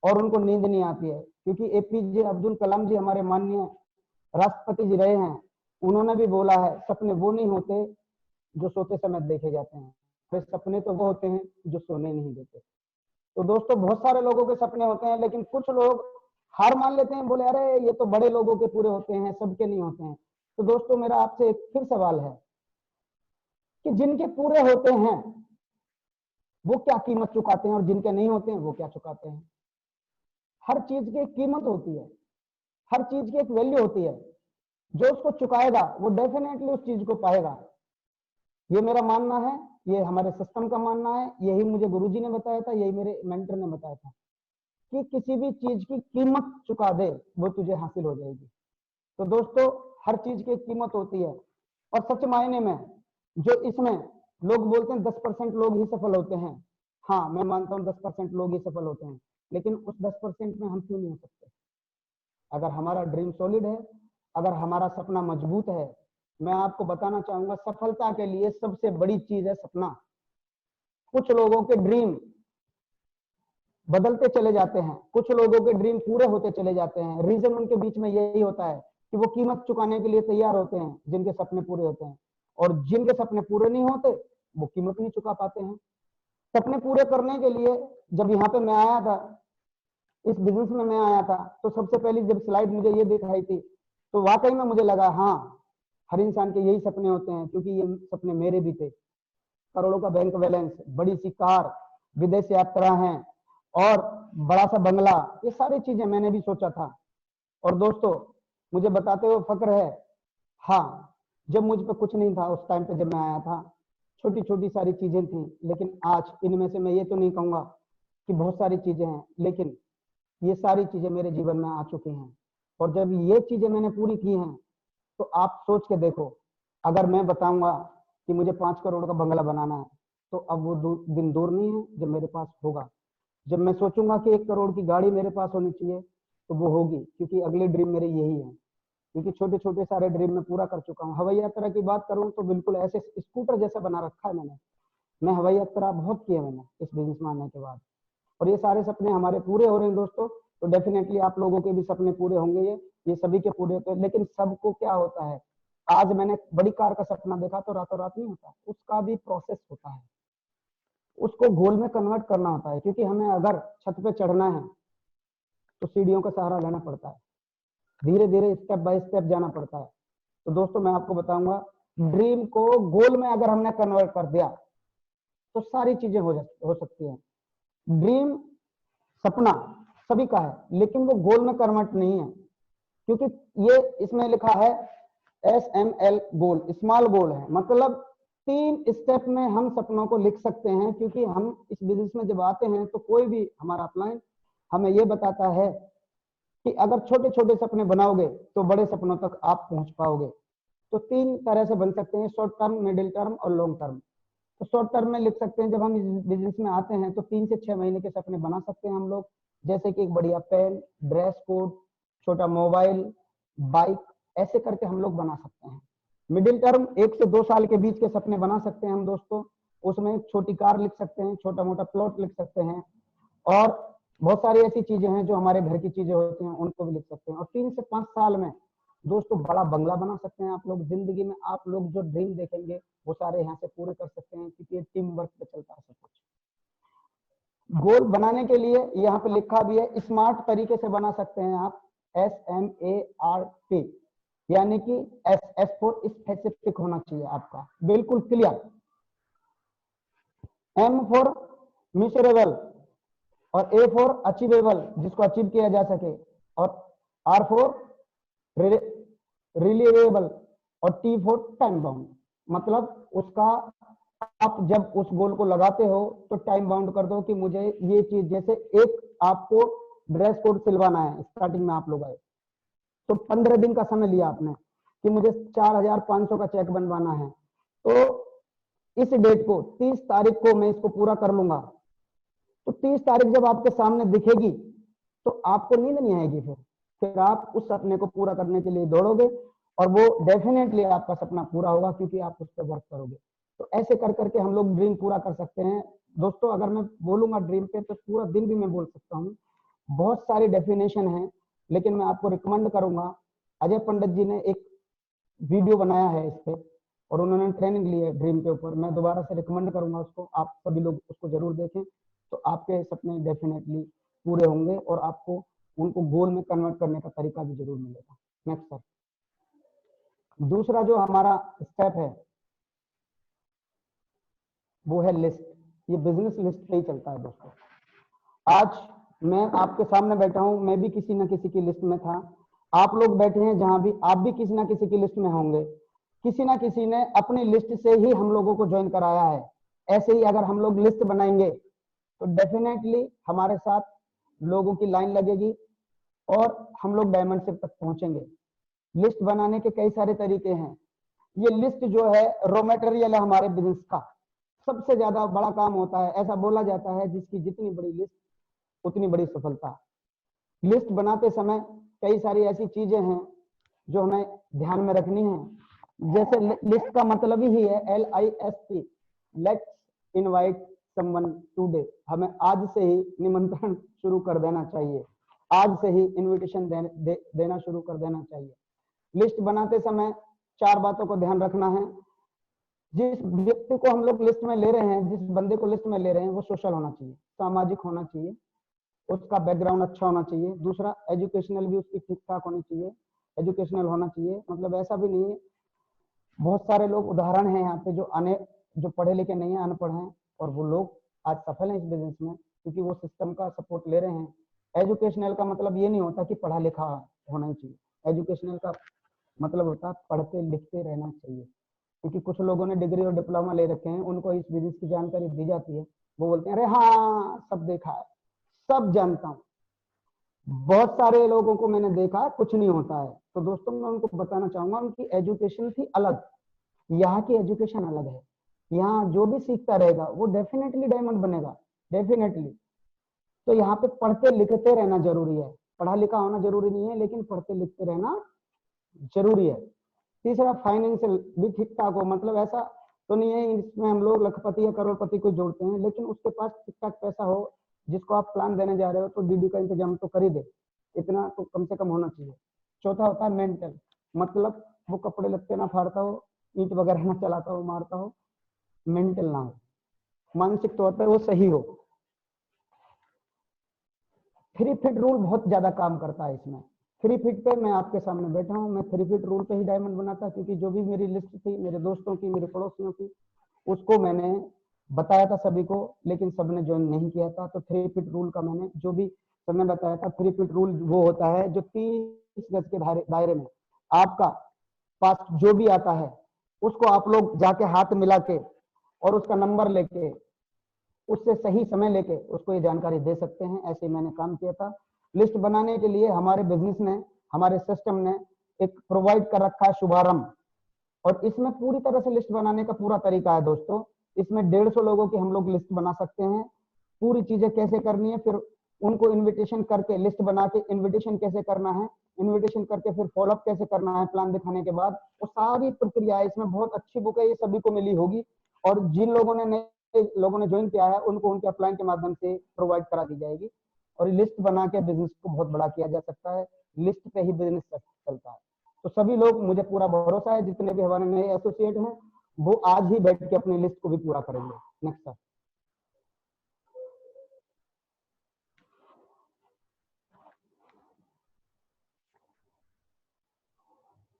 [SPEAKER 2] और उनको नींद नहीं आती है। क्योंकि एपीजे अब्दुल कलाम जी हमारे माननीय राष्ट्रपति जी रहे हैं, उन्होंने भी बोला है सपने वो नहीं होते जो सोते समय देखे जाते हैं, फिर सपने तो वो होते हैं जो सोने नहीं देते। तो दोस्तों बहुत सारे लोगों के सपने होते हैं, लेकिन कुछ लोग हार मान लेते हैं, बोले अरे ये तो बड़े लोगों के पूरे होते हैं, सबके नहीं होते हैं। तो दोस्तों मेरा आपसे एक फिर सवाल है कि जिनके पूरे होते हैं वो क्या कीमत चुकाते हैं, और जिनके नहीं होते हैं वो क्या चुकाते हैं? हर चीज की एक कीमत होती है, हर चीज की एक वैल्यू होती है। जो उसको चुकाएगा वो डेफिनेटली उस चीज को पाएगा। ये मेरा मानना है, ये हमारे सिस्टम का मानना है, यही मुझे गुरुजी ने बताया था, यही मेरे मेंटर ने बताया था कि किसी भी चीज की कीमत चुका दे वो तुझे हासिल हो जाएगी। तो दोस्तों हर चीज की एक कीमत होती है, और सच मायने में जो इसमें लोग बोलते हैं 10% लोग ही सफल होते हैं, हाँ मैं मानता हूँ 10% लोग ही सफल होते हैं, लेकिन उस 10% में हम क्यों नहीं हो सकते? अगर हमारा ड्रीम सॉलिड है, अगर हमारा सपना मजबूत है, मैं आपको बताना चाहूंगा सफलता के लिए सबसे बड़ी चीज है सपना। कुछ लोगों के ड्रीम बदलते चले जाते हैं, कुछ लोगों के ड्रीम पूरे होते चले जाते हैं। रीजन उनके बीच में यही होता है कि वो कीमत चुकाने के लिए तैयार होते हैं जिनके सपने पूरे होते हैं, और जिनके सपने पूरे नहीं होते वो कीमत नहीं चुका पाते हैं। सपने पूरे करने के लिए जब यहाँ पे मैं आया था, इस बिजनेस में मैं आया था, तो सबसे पहली जब स्लाइड मुझे ये दिखाई थी तो वाकई में मुझे लगा हाँ हर इंसान के यही सपने होते हैं, क्योंकि ये सपने मेरे भी थे। करोड़ों का बैंक बैलेंस, बड़ी सी कार, विदेश यात्रा है, और बड़ा सा बंगला, ये सारी चीजें मैंने भी सोचा था। और दोस्तों मुझे बताते हुए फक्र है, हाँ जब मुझ पे कुछ नहीं था उस टाइम पे जब मैं आया था, छोटी छोटी सारी चीजें थी, लेकिन आज इनमें से मैं ये तो नहीं कहूंगा कि बहुत सारी चीजें हैं, लेकिन ये सारी चीजें मेरे जीवन में आ चुकी हैं। और जब ये चीजें मैंने पूरी की हैं तो आप सोच के देखो, अगर मैं बताऊंगा कि मुझे 5 करोड़ का बंगला बनाना है तो अब वो दिन दूर नहीं है जब मेरे पास होगा। जब मैं सोचूंगा कि 1 करोड़ की गाड़ी मेरे पास होनी चाहिए तो वो होगी, क्योंकि अगले ड्रीम मेरे यही है। क्योंकि छोटे छोटे सारे ड्रीम में पूरा कर चुका हूँ। हवाई यात्रा की बात करूँ तो बिल्कुल ऐसे स्कूटर जैसा बना रखा है मैंने। मैं हवाई यात्रा बहुत की है मैंने इस बिजनेस में आने के बाद। और ये सारे सपने हमारे पूरे हो रहे हैं दोस्तों। तो डेफिनेटली आप लोगों के भी सपने पूरे होंगे, ये सभी के पूरे होते हैं। लेकिन सबको क्या होता है, आज मैंने बड़ी कार का सपना देखा तो रातों रात नहीं होता, उसका भी प्रोसेस होता है, उसको गोल में कन्वर्ट करना होता है। क्योंकि हमें अगर छत पे चढ़ना है तो सीढ़ियों का सहारा लेना पड़ता है, धीरे धीरे स्टेप बाय स्टेप जाना पड़ता है। तो दोस्तों मैं आपको बताऊंगा, ड्रीम को गोल में अगर हमने कन्वर्ट कर दिया तो सारी चीजें हो सकती हैं। ड्रीम सपना सभी का है, लेकिन वो गोल में कन्वर्ट नहीं है, क्योंकि ये इसमें लिखा है SML गोल, स्मॉल गोल है। मतलब 3 स्टेप में हम सपनों को लिख सकते हैं। क्योंकि हम इस बिजनेस में जब आते हैं तो कोई भी हमारा अपलाइन हमें ये बताता है कि अगर छोटे छोटे सपने बनाओगे तो बड़े सपनों तक आप पहुंच पाओगे। तो 3 तरह से बन सकते हैं, शॉर्ट टर्म, मिडिल टर्म और लॉन्ग टर्म। तो शॉर्ट टर्म में लिख सकते हैं, जब हम इस बिजनेस में आते हैं तो 3 से 6 महीने के सपने बना सकते हैं हम लोग, जैसे कि एक बढ़िया पेन, ड्रेस कोड, छोटा मोबाइल, बाइक, ऐसे करके हम लोग बना सकते हैं। मिडिल टर्म 1 से 2 साल के बीच के सपने बना सकते हैं हम दोस्तों, उसमें छोटी कार लिख सकते हैं, छोटा मोटा प्लॉट लिख सकते हैं, और बहुत सारी ऐसी चीजें हैं जो हमारे घर की चीजें होती हैं उनको भी लिख सकते हैं। और 3 से 5 साल में दोस्तों बड़ा बंगला बना सकते हैं आप लोग। जिंदगी में आप लोग जो ड्रीम देखेंगे वो सारे यहाँ से पूरे कर सकते हैं, क्योंकि टीम वर्क पे चलता है सब कुछ। गोल बनाने के लिए यहाँ पे लिखा भी है, स्मार्ट तरीके से बना सकते हैं आप, SMART, यानी कि S फॉर स्पेसिफिक होना चाहिए आपका, बिल्कुल क्लियर। M फॉर मिजरेबल, और A फॉर अचीवेबल, जिसको अचीव किया जा सके, और R फॉर रिलीवेबल, और T फॉर टाइम बाउंड। मतलब उसका आप जब उस गोल को लगाते हो तो टाइम बाउंड कर दो कि मुझे ये चीज, जैसे एक आपको ड्रेस कोड सिलवाना है, स्टार्टिंग में आप लोग आए तो 15 दिन का समय लिया आपने कि मुझे 4500 का चेक बनवाना है, तो इस डेट को 30 तारीख को मैं इसको पूरा कर लूंगा। तो 30 तारीख जब आपके सामने दिखेगी तो आपको नींद नहीं आएगी, फिर आप उस सपने को पूरा करने के लिए दौड़ोगे, और वो डेफिनेटली आपका सपना पूरा होगा, क्योंकि आप उस पर वर्क करोगे। तो ऐसे कर करके हम लोग ड्रीम पूरा कर सकते हैं दोस्तों। अगर मैं बोलूंगा ड्रीम पे तो पूरा दिन भी मैं बोल सकता हूँ, बहुत सारी डेफिनेशन है, लेकिन मैं आपको रिकमेंड करूंगा, अजय पंडित जी ने एक वीडियो बनाया है इस पे, और उन्होंने ट्रेनिंग ली है ड्रीम के ऊपर। मैं दोबारा से रिकमेंड करूंगा उसको, आप सभी लोग उसको जरूर देखें, तो आपके सपने डेफिनेटली पूरे होंगे, और आपको उनको गोल में कन्वर्ट करने का तरीका भी जरूर मिलेगा। नेक्स्ट सर, दूसरा जो हमारा स्टेप है वो है लिस्ट। ये बिजनेस लिस्ट पे ही चलता है दोस्तों। आज मैं आपके सामने बैठा हूं, मैं भी किसी ना किसी की लिस्ट में था, आप लोग बैठे हैं जहां भी, आप भी किसी ना किसी की लिस्ट में होंगे। किसी ना किसी ने अपनी लिस्ट से ही हम लोगों को ज्वाइन कराया है। ऐसे ही अगर हम लोग लिस्ट बनाएंगे तो डेफिनेटली हमारे साथ लोगों की लाइन लगेगी और हम लोग डायमंडशिप तक पहुंचेंगे। लिस्ट बनाने के कई सारे तरीके हैं। ये लिस्ट जो है रॉ मटेरियल है हमारे बिजनेस का, सबसे ज्यादा बड़ा काम होता है। ऐसा बोला जाता है जिसकी जितनी बड़ी लिस्ट उतनी बड़ी सफलता। लिस्ट बनाते समय कई सारी ऐसी चीजें हैं जो हमें ध्यान में रखनी है। जैसे लिस्ट का मतलब ही है LIST, let's invite someone today. हमें आज से ही निमंत्रण शुरू कर देना चाहिए, आज से ही इनविटेशन देना शुरू कर देना चाहिए। लिस्ट बनाते समय 4 बातों को ध्यान रखना है। जिस व्यक्ति को हम लोग लिस्ट में ले रहे हैं, जिस बंदे को लिस्ट में ले रहे हैं, वो सोशल होना चाहिए, सामाजिक होना चाहिए, उसका बैकग्राउंड अच्छा होना चाहिए। दूसरा, एजुकेशनल भी उसकी ठीक ठाक होनी चाहिए, एजुकेशनल होना चाहिए। मतलब ऐसा भी नहीं है, बहुत सारे लोग उदाहरण हैं यहाँ पे जो पढ़े लिखे नहीं है, अनपढ़ हैं, और वो लोग आज सफल हैं इस बिजनेस में, क्योंकि वो सिस्टम का सपोर्ट ले रहे हैं। एजुकेशनल का मतलब ये नहीं होता कि पढ़ा लिखा होना ही चाहिए। एजुकेशनल का मतलब होता है पढ़ते लिखते रहना चाहिए। क्योंकि कुछ लोगों ने डिग्री और डिप्लोमा ले रखे हैं, उनको इस बिजनेस की जानकारी दी जाती है, वो बोलते हैं अरे हाँ सब देखा है, सब जानता हूँ। बहुत सारे लोगों को मैंने देखा, कुछ नहीं होता है। तो दोस्तों मैं उनको बताना चाहूंगा, उनकी एजुकेशन थी अलग, यहाँ की एजुकेशन अलग है। यहाँ जो भी सीखता रहेगा वो डेफिनेटली डायमंड बनेगा, डेफिनेटली। तो यहाँ पे पढ़ते लिखते रहना जरूरी है। पढ़ा लिखा होना जरूरी नहीं है, लेकिन पढ़ते लिखते रहना जरूरी है। तीसरा, फाइनेंशियल भी ठीक ठाक हो। मतलब ऐसा तो नहीं है इसमें हम लोग लखपति या करोड़पति को जोड़ते हैं, लेकिन उसके पास ठीक ठाक पैसा हो, जिसको आप प्लान देने जा रहे हो तो डीडी का इंतजाम तो कर ही दे, इतना तो कम से कम होना चाहिए। चौथा होता है मेंटल, मतलब वो कपड़े लत्ते ना फाड़ता हो, ईंट वगैरह ना चलाता हो, मारता हो, मेंटल ना हो, मानसिक तौर पर वो सही हो। 3 फीट रूल बहुत ज्यादा काम करता है इसमें। 3 फीट पे मैं आपके सामने बैठा हूँ, मैं 3 फीट रूल पे ही डायमंड बनाता, क्योंकि जो भी मेरी लिस्ट थी मेरे दोस्तों की, मेरे पड़ोसियों की, उसको मैंने बताया था सभी को, लेकिन सबने ज्वाइन नहीं किया था। तो 3 फीट रूल का मैंने जो भी सबने बताया था, 3 फीट रूल वो होता है जो 30 गज के दायरे में आपका पास जो भी आता है उसको आप लोग जाके हाथ मिला के और उसका नंबर लेके उससे सही समय लेके उसको ये जानकारी दे सकते हैं। ऐसे मैंने काम किया था। लिस्ट बनाने के लिए हमारे बिजनेस ने, हमारे सिस्टम ने एक प्रोवाइड कर रखा है शुभारंभ, और इसमें पूरी तरह से लिस्ट बनाने का पूरा तरीका है दोस्तों। इसमें 150 लोगों की हम लोग लिस्ट बना सकते हैं। पूरी चीजें कैसे करनी है, फिर उनको इनविटेशन करके, लिस्ट बना के इनविटेशन कैसे करना है, इनविटेशन करके फिर फॉलोअप कैसे करना है प्लान दिखाने के बाद, वो सारी प्रक्रिया है। इसमें बहुत अच्छी बुक है, ये सभी को मिली होगी, और जिन लोगों ने ज्वाइन किया है उनको उनके अपलाइन के माध्यम से प्रोवाइड करा दी जाएगी। और लिस्ट बना के बिजनेस को बहुत बड़ा किया जा सकता है, लिस्ट पे ही बिजनेस चलता है। तो सभी लोग, मुझे पूरा भरोसा है, जितने भी हमारे नए एसोसिएट हैं वो आज ही बैठ के अपनी लिस्ट को भी पूरा करेंगे। Next sir.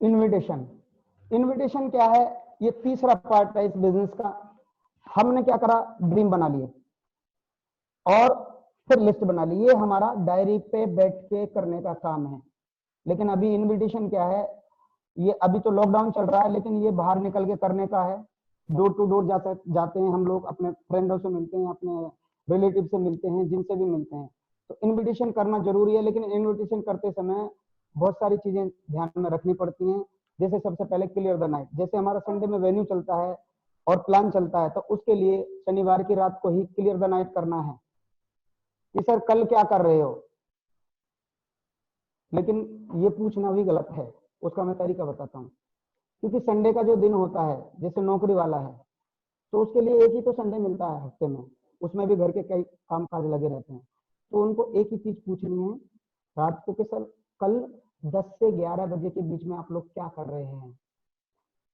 [SPEAKER 2] इनविटेशन, इनविटेशन क्या है, ये तीसरा पार्ट है इस बिजनेस का। हमने क्या करा, ड्रीम बना लिए और फिर लिस्ट बना ली, ये हमारा डायरी पे बैठ के करने का काम है। लेकिन अभी इनविटेशन क्या है, ये अभी तो लॉकडाउन चल रहा है, लेकिन ये बाहर निकल के करने का है। डोर टू डोर जाते हैं हम लोग, अपने फ्रेंडों से मिलते हैं, अपने रिलेटिव से मिलते हैं, जिनसे भी मिलते हैं। तो इनविटेशन करना जरूरी है, लेकिन इनविटेशन करते समय बहुत सारी चीजें ध्यान में रखनी पड़ती हैं। जैसे सबसे पहले क्लियर द नाइट, जैसे हमारा संडे में वेन्यू चलता है और प्लान चलता है, तो उसके लिए शनिवार की रात को ही क्लियर द नाइट करना है कि सर कल क्या कर रहे हो। लेकिन ये पूछना भी गलत है, उसका मैं तरीका बताता हूँ। क्योंकि संडे का जो दिन होता है, जैसे नौकरी वाला है, तो उसके लिए एक ही तो संडे मिलता है हफ्ते में, उसमें भी घर के कई काम काज लगे रहते हैं। तो उनको एक ही चीज पूछनी है रात को कि सर कल 10 से 11 बजे के बीच में आप लोग क्या कर रहे हैं।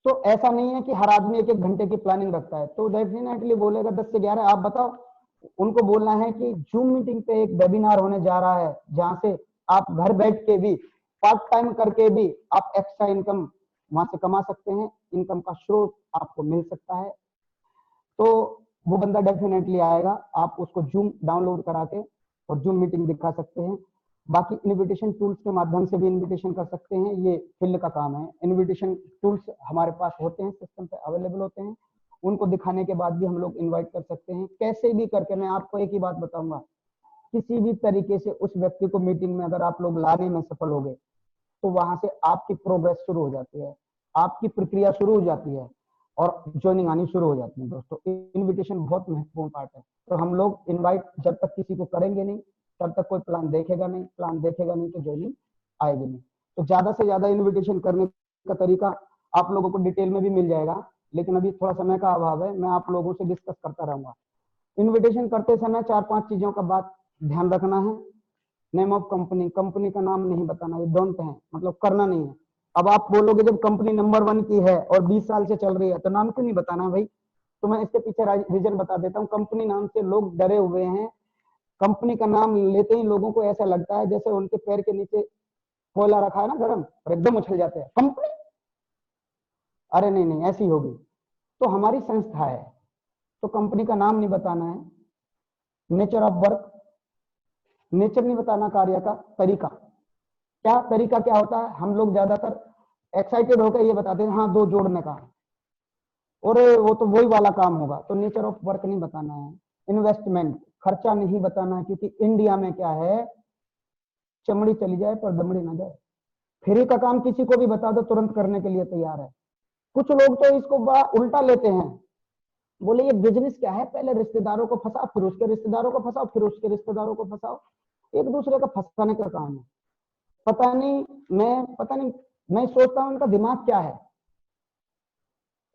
[SPEAKER 2] तो ऐसा नहीं है कि हर आदमी 1-1 घंटे की प्लानिंग रखता है, तो डेफिनेटली बोलेगा 10 से 11 आप बताओ। उनको बोलना है कि जूम मीटिंग पे एक वेबिनार होने जा रहा है, जहां से आप घर बैठ के भी, पार्ट टाइम करके भी आप एक्स्ट्रा इनकम वहां से कमा सकते हैं, इनकम का स्रोत आपको मिल सकता है। तो वो बंदा डेफिनेटली आएगा, आप उसको जूम डाउनलोड करा के और जूम मीटिंग दिखा सकते हैं। बाकी इनविटेशन टूल्स के माध्यम से भी इनविटेशन कर सकते हैं, ये फील्ड का काम है। इनविटेशन टूल्स हमारे पास होते हैं, सिस्टम पे अवेलेबल होते हैं, उनको दिखाने के बाद भी हम लोग इनवाइट कर सकते हैं। कैसे भी करके, मैं आपको एक ही बात बताऊंगा, किसी भी तरीके से उस व्यक्ति को मीटिंग में अगर आप लोग लाने में सफल हो गए, तो वहां से आपकी प्रोग्रेस शुरू हो जाती है, आपकी प्रक्रिया शुरू हो जाती है और ज्वाइनिंग आनी शुरू हो जाती है। दोस्तों इनविटेशन बहुत महत्वपूर्ण पार्ट है। तो हम लोग इनवाइट जब तक किसी को करेंगे नहीं, तब तक कोई प्लान देखेगा नहीं, प्लान देखेगा नहीं तो ज्वाइनिंग आएगी नहीं। तो ज्यादा से ज्यादा इनविटेशन करने का तरीका आप लोगों को डिटेल में भी मिल जाएगा, लेकिन अभी थोड़ा समय का अभाव है, मैं आप लोगों से डिस्कस करता रहूंगा। इनविटेशन करते समय 4-5 चीजों का बात ध्यान रखना है। नेम ऑफ कंपनी, कंपनी का नाम नहीं बताना, ये डोंट है, मतलब करना नहीं है। अब आप बोलोगे जब कंपनी नंबर 1 की है और 20 साल से चल रही है तो नाम क्यों नहीं बताना भाई। तो मैं इसके पीछे रीजन बता देता हूँ। कंपनी नाम से लोग डरे हुए हैं। कंपनी का नाम लेते ही लोगों को ऐसा लगता है जैसे उनके पैर के नीचे कोयला रखा है ना गरम, और एकदम उछल जाते हैं कंपनी। अरे नहीं नहीं, ऐसी होगी तो हमारी संस्था है, तो कंपनी का नाम नहीं बताना है। नेचर ऑफ वर्क, नेचर नहीं बताना, कार्य का तरीका। क्या तरीका क्या होता है, हम लोग ज्यादातर एक्साइटेड होकर ये बताते हैं हाँ 2 जोड़ने का, और वो तो वही वाला काम होगा, तो नेचर ऑफ वर्क नहीं बताना है। इन्वेस्टमेंट, खर्चा नहीं बताना है, क्योंकि इंडिया में क्या है, चमड़ी चली जाए पर दमड़ी ना जाए। फ्री का काम किसी को भी बता दो तुरंत करने के लिए तैयार है। कुछ लोग तो इसको बड़ा उल्टा लेते हैं, बोले ये बिजनेस क्या है, पहले रिश्तेदारों को फंसाओ, फिर उसके रिश्तेदारों को फंसाओ, फिर उसके रिश्तेदारों को फंसाओ, एक दूसरे का फंसाने का काम है। पता नहीं मैं सोचता हूं उनका दिमाग क्या है।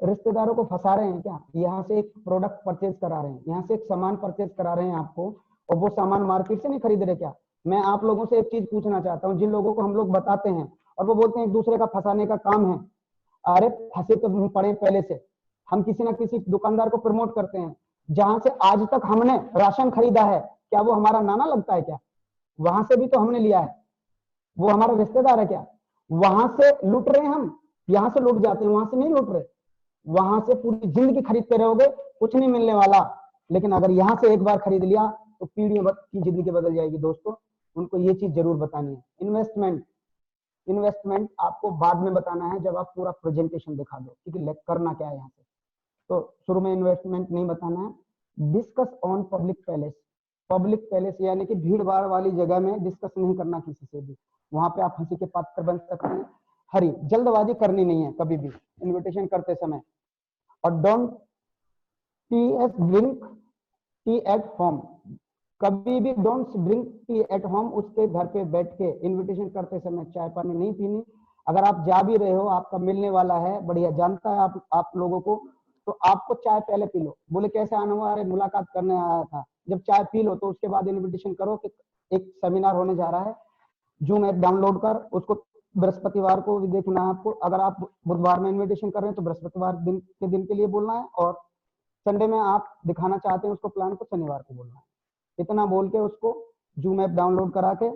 [SPEAKER 2] रिश्तेदारों को फंसा रहे हैं क्या, यहाँ से एक प्रोडक्ट परचेज करा रहे हैं, यहाँ से एक सामान परचेज करा रहे हैं आपको, और वो सामान मार्केट से नहीं खरीद रहे क्या? मैं आप लोगों से एक चीज पूछना चाहता हूँ, जिन लोगों को हम लोग बताते हैं और वो बोलते हैं एक दूसरे का फंसाने का काम है, अरे फंसे तो हम पड़े पहले से। हम किसी ना किसी दुकानदार को प्रमोट करते हैं, जहां से आज तक हमने राशन खरीदा है, क्या वो हमारा नाना लगता है क्या? वहां से भी तो हमने लिया है, वो हमारा रिश्तेदार है क्या? वहां से लूट रहे हैं हम, यहाँ से लूट जाते हैं, वहां से नहीं लूट रहे। वहां से पूरी जिंदगी खरीदते रहोगे, कुछ नहीं मिलने वाला। लेकिन अगर यहाँ से एक बार खरीद लिया तो पीढ़ियों की जिंदगी बदल जाएगी। दोस्तों, उनको ये चीज जरूर बतानी है। इन्वेस्टमेंट आपको बाद में बताना है, जब आप पूरा प्रेजेंटेशन दिखा दो कि करना क्या है यहाँ से। तो शुरू में इन्वेस्टमेंट नहीं बताना है। डिस्कस ऑन पब्लिक पैलेस यानी कि भीड़ भाड़ वाली जगह में डिस्कस नहीं करना किसी से भी, वहां पे आप हंसी के पात्र बन सकते हैं। हरी जल्दबाजी करनी नहीं है कभी भी इन्विटेशन करते समय। और don't drink tea at home, कभी भी don't drink tea at home. उसके घर पे बैठ के इन्विटेशन करते समय चाय पानी नहीं पीनी। अगर आप जा भी रहे हो, आपका मिलने वाला है, बढ़िया जानता है आप लोगों को, तो आपको चाय पहले पी लो। बोले कैसे आना हुआ? अरे मुलाकात करने आया था। जब चाय पी लो तो उसके बाद इन्विटेशन करो कि एक सेमिनार होने जा रहा है, जूम ऐप डाउनलोड कर उसको बृहस्पतिवार को भी देखना है आपको। अगर आप बुधवार में इन्विटेशन कर रहे हैं तो बृहस्पतिवार दिन के लिए बोलना है, और संडे में आप दिखाना चाहते हैं उसको प्लान को, शनिवार को बोलना है। इतना बोल के उसको जूम ऐप डाउनलोड करा के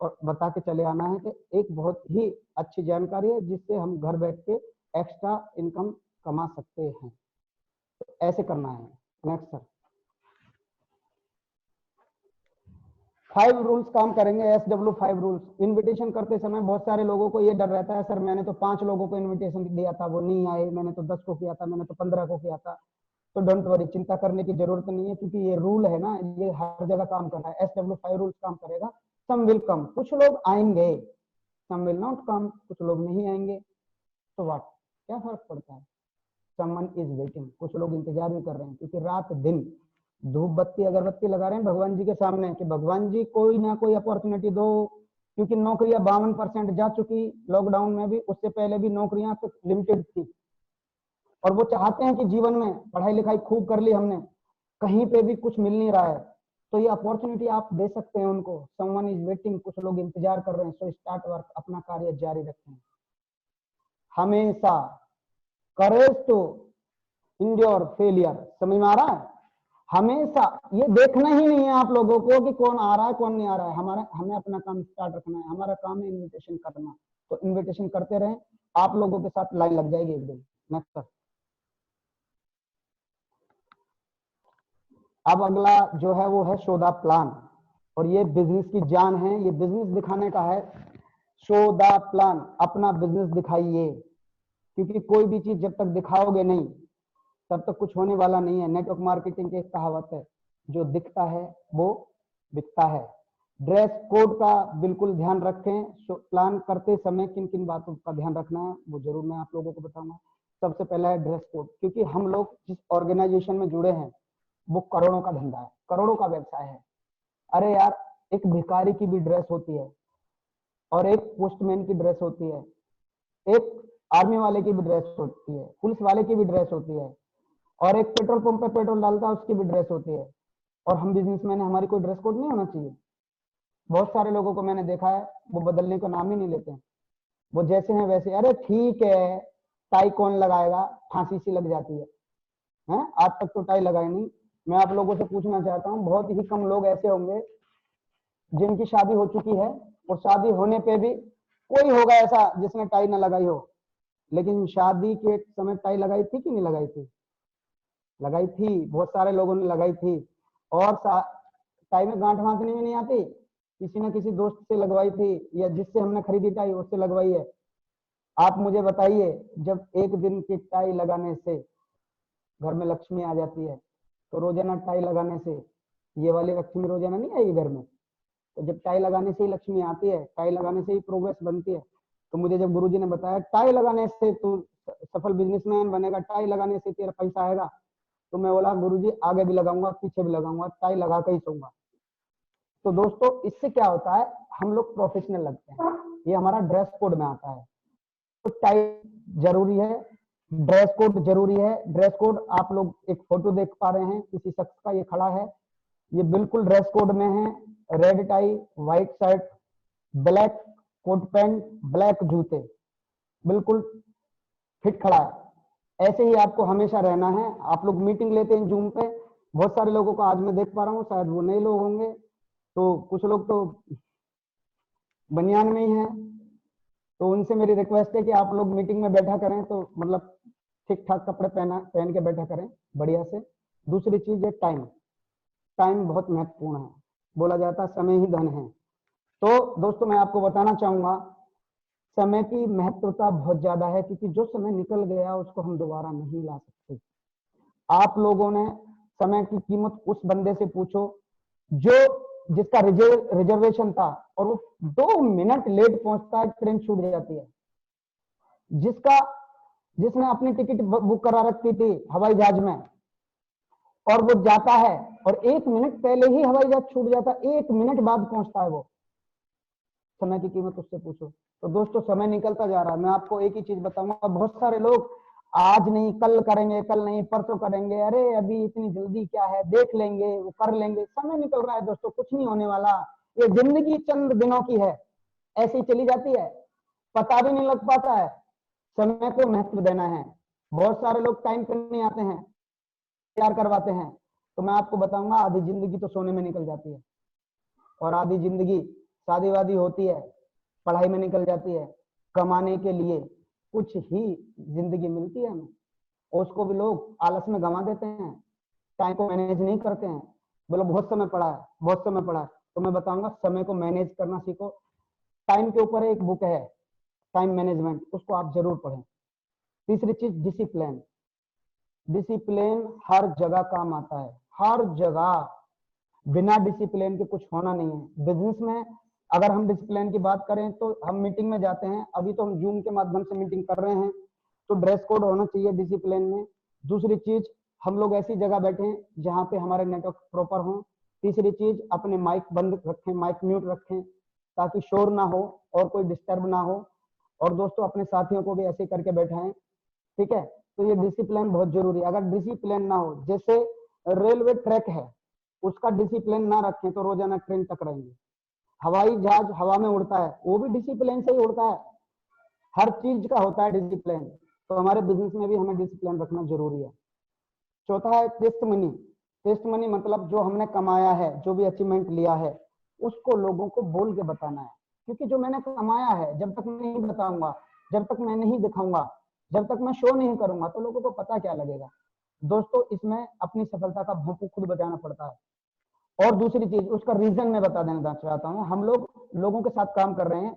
[SPEAKER 2] और बता के चले आना है कि एक बहुत ही अच्छी जानकारी है जिससे हम घर बैठ के एक्स्ट्रा इनकम कमा सकते हैं। तो ऐसे करना है। नेक्स्ट सर, 5 रूल्स काम करेंगे। SW 5 rules. इनविटेशन करते समय बहुत सारे लोगों को ये डर रहता है, सर मैंने तो 5 लोगों को इनविटेशन दिया था, वो नहीं आए, मैंने तो 10 को किया था, मैंने तो 15 को किया था। तो डोंट वरी, चिंता करने की जरूरत नहीं है, क्योंकि ये रूल है ना, ये हर जगह काम कर रहा है। SW 5 रूल्स काम करेगा। सम विल कम, कुछ लोग आएंगे, सम विल नॉट कम, कुछ लोग नहीं आएंगे। तो व्हाट, क्या फर्क पड़ता है? समवन इज वेटिंग, कुछ लोग इंतजार भी कर रहे हैं, क्योंकि रात दिन धूप बत्ती अगरबत्ती लगा रहे हैं भगवान जी के सामने कि भगवान जी कोई ना कोई अपॉर्चुनिटी दो। क्योंकि नौकरियां 52% जा चुकी लॉकडाउन में भी, उससे पहले भी नौकरियां तो लिमिटेड थी। और वो चाहते हैं कि जीवन में पढ़ाई लिखाई खूब कर ली हमने, कहीं पे भी कुछ मिल नहीं रहा है, तो ये अपॉर्चुनिटी आप दे सकते हैं उनको। समवन इज वेटिंग, कुछ लोग इंतजार कर रहे हैं। सो स्टार्ट वर्क, अपना कार्य जारी रखें। हमेशा करेज टू इंड्योर फेलियर, समझ में आ रहा है? हमेशा ये देखना ही नहीं है आप लोगों को कि कौन आ रहा है कौन नहीं आ रहा है। हमें अपना काम स्टार्ट रखना है। हमारा काम है इन्विटेशन करना, तो इन्विटेशन करते रहें, आप लोगों के साथ लाइन लग जाएगी एक दिन। नेक्स्ट सर, अब अगला जो है वो है शो द प्लान, और ये बिजनेस की जान है, ये बिजनेस दिखाने का है। शो द प्लान, अपना बिजनेस दिखाइए, क्योंकि कोई भी चीज जब तक दिखाओगे नहीं तब तक कुछ होने वाला नहीं है। नेटवर्क मार्केटिंग की एक कहावत है, जो दिखता है वो बिकता है। ड्रेस कोड का बिल्कुल ध्यान रखें। प्लान करते समय किन किन बातों का ध्यान रखना है वो जरूर मैं आप लोगों को बताऊंगा। सबसे पहला है ड्रेस कोड, क्योंकि हम लोग जिस ऑर्गेनाइजेशन में जुड़े हैं वो करोड़ों का धंधा है, करोड़ों का व्यवसाय है। अरे यार, एक भिखारी की भी ड्रेस होती है, और एक पोस्टमैन की ड्रेस होती है, एक आर्मी वाले की भी ड्रेस होती है, पुलिस वाले की भी ड्रेस होती है, और एक पेट्रोल पंप पे पेट्रोल डालता है उसकी भी ड्रेस होती है। और हम बिजनेसमैन है, हमारी कोई ड्रेस कोड नहीं होना चाहिए? बहुत सारे लोगों को मैंने देखा है, वो बदलने का नाम ही नहीं लेते हैं, वो जैसे हैं वैसे। अरे ठीक है, टाई कौन लगाएगा, फांसी सी लग जाती है? आज तक तो टाई लगाई नहीं। मैं आप लोगों से पूछना चाहता हूँ, बहुत ही कम लोग ऐसे होंगे जिनकी शादी हो चुकी है और शादी होने पे भी कोई होगा ऐसा जिसने टाई ना लगाई हो, लेकिन शादी के समय टाई लगाई थी कि नहीं लगाई थी? लगाई थी, बहुत सारे लोगों ने लगाई थी। और टाई में गांठ बांधने में नहीं आती, किसी ना किसी दोस्त से लगवाई थी, या जिससे हमने खरीदी टाई उससे लगवाई है। आप मुझे बताइए, जब एक दिन की टाई लगाने से घर में लक्ष्मी आ जाती है, तो रोजाना टाई लगाने से ये वाली लक्ष्मी रोजाना नहीं आएगी घर में? तो जब टाई लगाने से ही लक्ष्मी आती है, टाई लगाने से ही प्रोग्रेस बनती है। तो मुझे जब गुरुजी ने बताया टाई लगाने से तू सफल बिजनेसमैन बनेगा, टाई लगाने से तेरा पैसा आएगा, तो मैं बोला गुरुजी आगे भी लगाऊंगा पीछे भी लगाऊंगा, टाई लगा कर ही सोऊंगा। तो दोस्तों, इससे क्या होता है, हम लोग प्रोफेशनल लगते हैं, ये हमारा ड्रेस कोड में आता है। तो टाई जरूरी है, ड्रेस कोड जरूरी है। ड्रेस कोड आप लोग एक फोटो देख पा रहे हैं किसी शख्स का, ये खड़ा है, ये बिल्कुल ड्रेस कोड में है, red tie, white shirt, black coat pant, black जूते, बिल्कुल फिट खड़ा है। ऐसे ही आपको हमेशा रहना है। आप लोग मीटिंग लेते हैं जूम पे, बहुत सारे लोगों को आज मैं देख पा रहा हूँ, शायद वो नए लोग होंगे, तो कुछ लोग तो बनियान में ही हैं, तो उनसे मेरी रिक्वेस्ट है कि आप लोग मीटिंग में बैठा करें तो मतलब ठीक ठाक कपड़े पहन के बैठा करें बढ़िया से। दूसरी चीज है टाइम। टाइम बहुत महत्वपूर्ण है, बोला जाता है समय ही धन है। तो दोस्तों मैं आपको बताना चाहूंगा समय की महत्वता बहुत ज्यादा है, क्योंकि जो समय निकल गया उसको हम दोबारा नहीं ला सकते। आप लोगों ने समय की कीमत उस बंदे से पूछो जो जिसका रिजर्वेशन था और वो 2 मिनट लेट पहुंचता है, ट्रेन छूट जाती है। जिसने अपनी टिकट बुक करा रखी थी हवाई जहाज में और वो जाता है और 1 मिनट पहले ही हवाई जहाज छूट जाता है, 1 मिनट बाद पहुंचता है वो। समय की कीमत उससे पूछो। तो दोस्तों समय निकलता जा रहा है। मैं आपको एक ही चीज बताऊंगा, बहुत सारे लोग आज नहीं कल करेंगे, कल नहीं परसों करेंगे, अरे अभी इतनी जल्दी क्या है, देख लेंगे, वो कर लेंगे। समय निकल रहा है दोस्तों, कुछ नहीं होने वाला। ये जिंदगी चंद दिनों की है, ऐसी चली जाती है, पता भी नहीं लग पाता है। समय को महत्व देना है। बहुत सारे लोग टाइम पर नहीं आते हैं, तैयार करवाते हैं, तो मैं आपको बताऊंगा आधी जिंदगी तो सोने में निकल जाती है और आधी जिंदगी शादी वादी होती है, पढ़ाई में निकल जाती है। कमाने के लिए कुछ ही जिंदगी मिलती है हमें, उसको भी लोग आलस में गंवा देते हैं, टाइम को मैनेज नहीं करते हैं। बोलो बहुत समय पड़ा है, बहुत समय पड़ा है, तो मैं बताऊंगा समय को मैनेज करना सीखो। टाइम के ऊपर एक बुक है, टाइम मैनेजमेंट, उसको आप जरूर पढ़ें। तीसरी चीज डिसिप्लिन। डिसिप्लिन हर जगह काम आता है, हर जगह। बिना डिसिप्लिन के कुछ होना नहीं है। बिजनेस में अगर हम डिसिप्लिन की बात करें तो हम मीटिंग में जाते हैं, अभी तो हम जूम के माध्यम से मीटिंग कर रहे हैं, तो ड्रेस कोड होना चाहिए डिसिप्लिन में। दूसरी चीज, हम लोग ऐसी जगह बैठे जहां पे हमारे नेटवर्क प्रॉपर हो। तीसरी चीज, अपने माइक बंद रखें, माइक म्यूट रखें ताकि शोर ना हो और कोई डिस्टर्ब ना हो। और दोस्तों अपने साथियों को भी ऐसे करके बैठाएं, ठीक है। तो ये डिसिप्लिन बहुत जरूरी है। अगर डिसिप्लिन ना हो, जैसे रेलवे ट्रैक है, उसका डिसिप्लिन ना रखें तो रोजाना ट्रेन टकराएंगे। हवाई जहाज हवा में उड़ता है, वो भी डिसिप्लिन से ही उड़ता है। हर चीज का होता है डिसिप्लिन, तो हमारे बिजनेस में भी हमें डिसिप्लिन रखना जरूरी है। चौथा है टेस्ट मनी। टेस्ट मनी मतलब जो हमने कमाया है, जो भी अचीवमेंट लिया है, उसको लोगों को बोल के बताना है। क्योंकि जो मैंने कमाया है, जब तक मैं नहीं बताऊंगा, जब तक मैं नहीं दिखाऊंगा, जब तक मैं शो नहीं करूंगा, तो लोगों को पता क्या लगेगा। दोस्तों इसमें अपनी सफलता का भोंपू खुद बजाना पड़ता है। और दूसरी चीज, उसका रीजन मैं बता देना चाहता हूँ। हम लोग लोगों के साथ काम कर रहे हैं,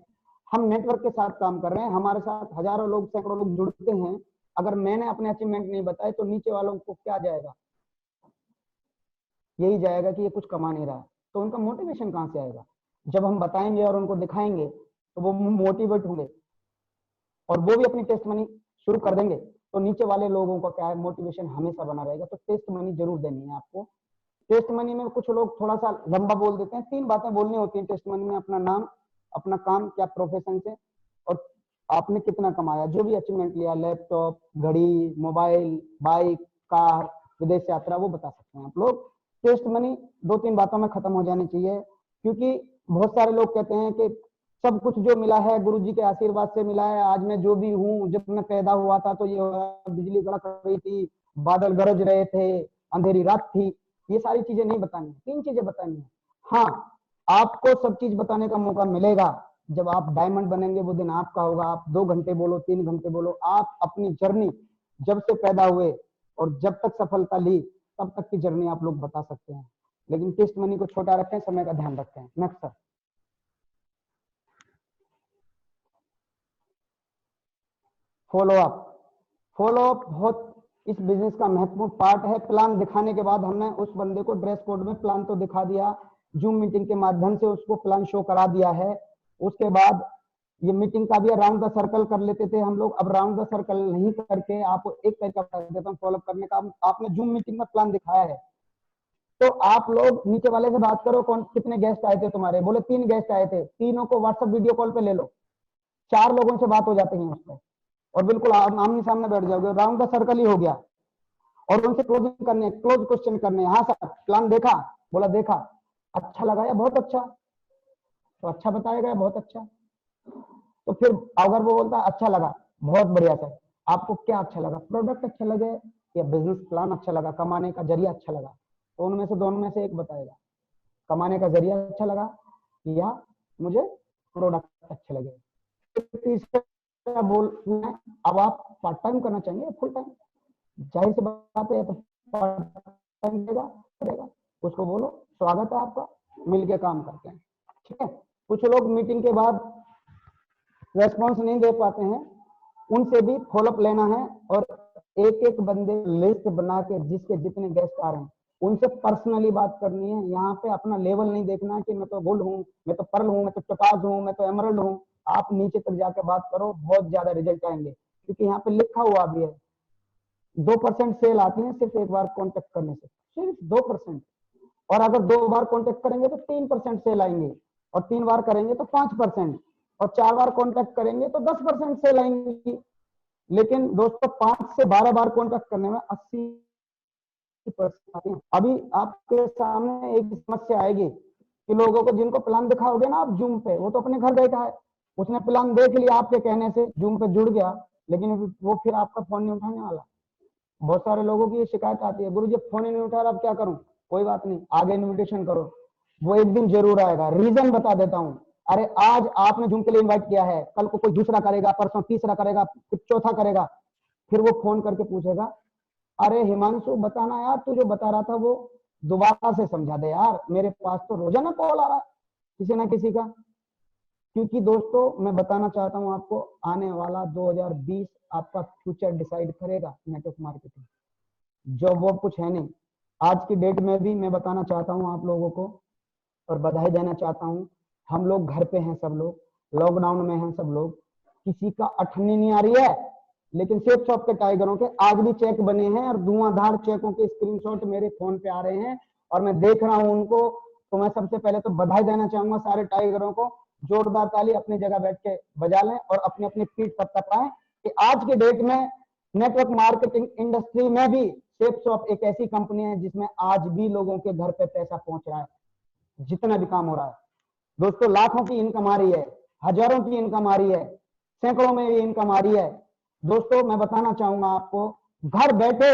[SPEAKER 2] हम नेटवर्क के साथ काम कर रहे हैं, हमारे साथ हजारों लोग, सैकड़ों लोग जुड़ते हैं। अगर मैंने अपने अचीवमेंट नहीं बताए तो नीचे वालों को क्या जाएगा, यही जाएगा कि ये कुछ कमा नहीं रहा, तो उनका मोटिवेशन कहां से आएगा। जब हम बताएंगे और उनको दिखाएंगे तो वो मोटिवेट होंगे और वो भी अपनी टेस्ट मनी शुरू कर देंगे, तो नीचे वाले लोगों का क्या है, मोटिवेशन हमेशा बना रहेगा। तो टेस्ट मनी जरूर देनी है आपको। टेस्ट मनी में कुछ लोग थोड़ा सा लंबा बोल देते हैं, 3 बातें बोलनी होती हैं टेस्ट मनी में। अपना नाम, अपना काम क्या प्रोफेशन से, और आपने कितना कमाया, जो भी अचीवमेंट लिया, लैपटॉप, घड़ी, मोबाइल, बाइक, कार, विदेश यात्रा, वो बता सकते हैं आप लोग। टेस्ट मनी 2-3 बातों में खत्म हो जानी चाहिए, क्योंकि बहुत सारे लोग कहते हैं कि सब कुछ जो मिला है गुरुजी के आशीर्वाद से मिला है, आज मैं जो भी हूँ, जब मैं पैदा हुआ था तो ये बिजली कड़क रही थी, बादल गरज रहे थे, अंधेरी रात थी। ये सारी चीजें नहीं बतानी, 3 चीजें बतानी है। हाँ, आपको सब चीज बताने का मौका मिलेगा। जब आप डायमंड बनेंगे वो दिन आपका होगा। आप 2 घंटे बोलो, 3 घंटे बोलो, आप अपनी जर्नी जब से पैदा हुए और जब तक सफलता ली तब तक की जर्नी आप लोग बता सकते हैं। लेकिन टेस्ट मनी को छोटा रखें, समय का ध्यान रखें। Next sir. Follow up. Follow up बहुत इस बिजनेस का महत्वपूर्ण पार्ट है। प्लान दिखाने के बाद हमने उस बंदे को ड्रेस कोड में प्लान तो दिखा दिया, जूम मीटिंग के माध्यम से उसको प्लान शो करा दिया है। उसके बाद ये मीटिंग का भी राउंड द सर्कल कर लेते थे हम लोग, अब राउंड द सर्कल नहीं करके आपको एक तरीका बता देता हूँ फॉलो करने का। आपने जूम मीटिंग में प्लान दिखाया है, तो आप लोग नीचे वाले से बात करो, कौन कितने गेस्ट आए थे तुम्हारे, बोले 3 गेस्ट आए थे, तीनों को व्हाट्सएप वीडियो कॉल पे ले लो, 4 लोगों से बात हो जाती है उस पर, और बिल्कुल आमने सामने बैठ जाओगे, राउंड द सर्कल ही हो गया। और उनसे क्लोजिंग करनी है, क्लोज क्वेश्चन करने हैं। हाँ सर, प्लान देखा, बोला देखा, अच्छा लगा या बहुत अच्छा, तो अच्छा बताया गया बहुत अच्छा। तो फिर अगर वो बोलता अच्छा लगा, बहुत बढ़िया सर, आपको क्या अच्छा लगा, प्रोडक्ट अच्छा लगे या बिजनेस प्लान अच्छा लगा, कमाने का जरिया अच्छा लगा, तो उनमें से दोनों में से एक बताएगा, कमाने का जरिया अच्छा लगा या मुझे प्रोडक्ट अच्छे लगे। तीसरा बोल, अब आप पार्ट टाइम करना चाहेंगे फुल टाइम, जाहिर सी बात है, तो पार्ट टाइम करेगा, उसको बोलो स्वागत है आपका, मिलके काम करते हैं, ठीक है। कुछ लोग मीटिंग के बाद रेस्पॉन्स नहीं दे पाते हैं, उनसे भी फॉलोअप लेना है, और एक एक बंदे लिस्ट बना के जिसके जितने गेस्ट आ रहे हैं उनसे पर्सनली बात करनी है। यहाँ पे अपना लेवल नहीं देखना कि मैं तो गोल्ड हूँ, मैं तो पर्ल हूँ, मैं तो टोपाज हूँ, मैं तो एमरल्ड हूँ। आप नीचे तक जाके बात करो, बहुत ज्यादा रिजल्ट आएंगे, क्योंकि यहाँ पे लिखा हुआ भी है 2% सेल आती है सिर्फ एक बार कॉन्टेक्ट करने से, सिर्फ 2%। और अगर 2 बार कॉन्टेक्ट करेंगे तो 3% सेल आएंगे, और 3 बार करेंगे तो 5%, और 4 बार कॉन्टेक्ट करेंगे तो 10% सेल आएंगी। लेकिन दोस्तों 5 से 12 बार कॉन्टेक्ट करने में 80% आती है। अभी आपके सामने एक समस्या आएगी कि लोगों को जिनको प्लान दिखाओगे ना आप जूम पे, वो तो अपने घर बैठा है, उसने प्लान देख लिया आपके कहने से, जूम पे जुड़ गया, लेकिन वो फिर आपका फोन नहीं उठाने वाला। बहुत सारे लोगों की ये शिकायत आती है, गुरुजी फोन ही नहीं उठा रहा, अब क्या करूं। कोई बात नहीं, आगे इन्विटेशन करो, वो एक दिन जरूर आएगा। रीजन बता देता हूं, अरे आज आपने जूम के लिए इनवाइट किया है, कल को कोई दूसरा करेगा, परसों तीसरा करेगा, फिर चौथा करेगा, फिर वो फोन करके पूछेगा, अरे हिमांशु बताना यार, तू जो बता रहा था वो दोबारा से समझा दे यार, मेरे पास तो रोजाना कॉल आ रहा है किसी ना किसी का। क्योंकि दोस्तों मैं बताना चाहता हूं आपको, आने वाला 2020 आपका फ्यूचर डिसाइड करेगा नेटवर्क मार्केटिंग। जॉब वॉब कुछ है नहीं आज की डेट में भी। मैं बताना चाहता हूं आप लोगों को और बधाई देना चाहता हूं, हम लोग घर पे हैं, सब लोग लॉकडाउन में हैं, सब लोग, किसी का अठन्नी नहीं आ रही है, लेकिन सेफ शॉप के टाइगरों के आज भी चेक बने हैं, और धुआंधार चेकों के स्क्रीनशॉट मेरे फोन पे आ रहे हैं, और मैं देख रहा हूं उनको। तो मैं सबसे पहले तो बधाई देना चाहूंगा सारे टाइगरों को, जोरदार ताली अपनी जगह बैठ के बजा लें और अपनी अपनी पीठ पर तपाएं कि आज के डेट में नेटवर्क मार्केटिंग इंडस्ट्री में भी सेफ शॉप एक ऐसी कंपनी है जिसमें आज भी लोगों के घर पे पैसा पहुंच रहा है, जितना भी काम हो रहा है। दोस्तों लाखों की इनकम आ रही है, हजारों की इनकम आ रही है, सैकड़ों में भी इनकम आ रही है। दोस्तों मैं बताना चाहूंगा आपको, घर बैठे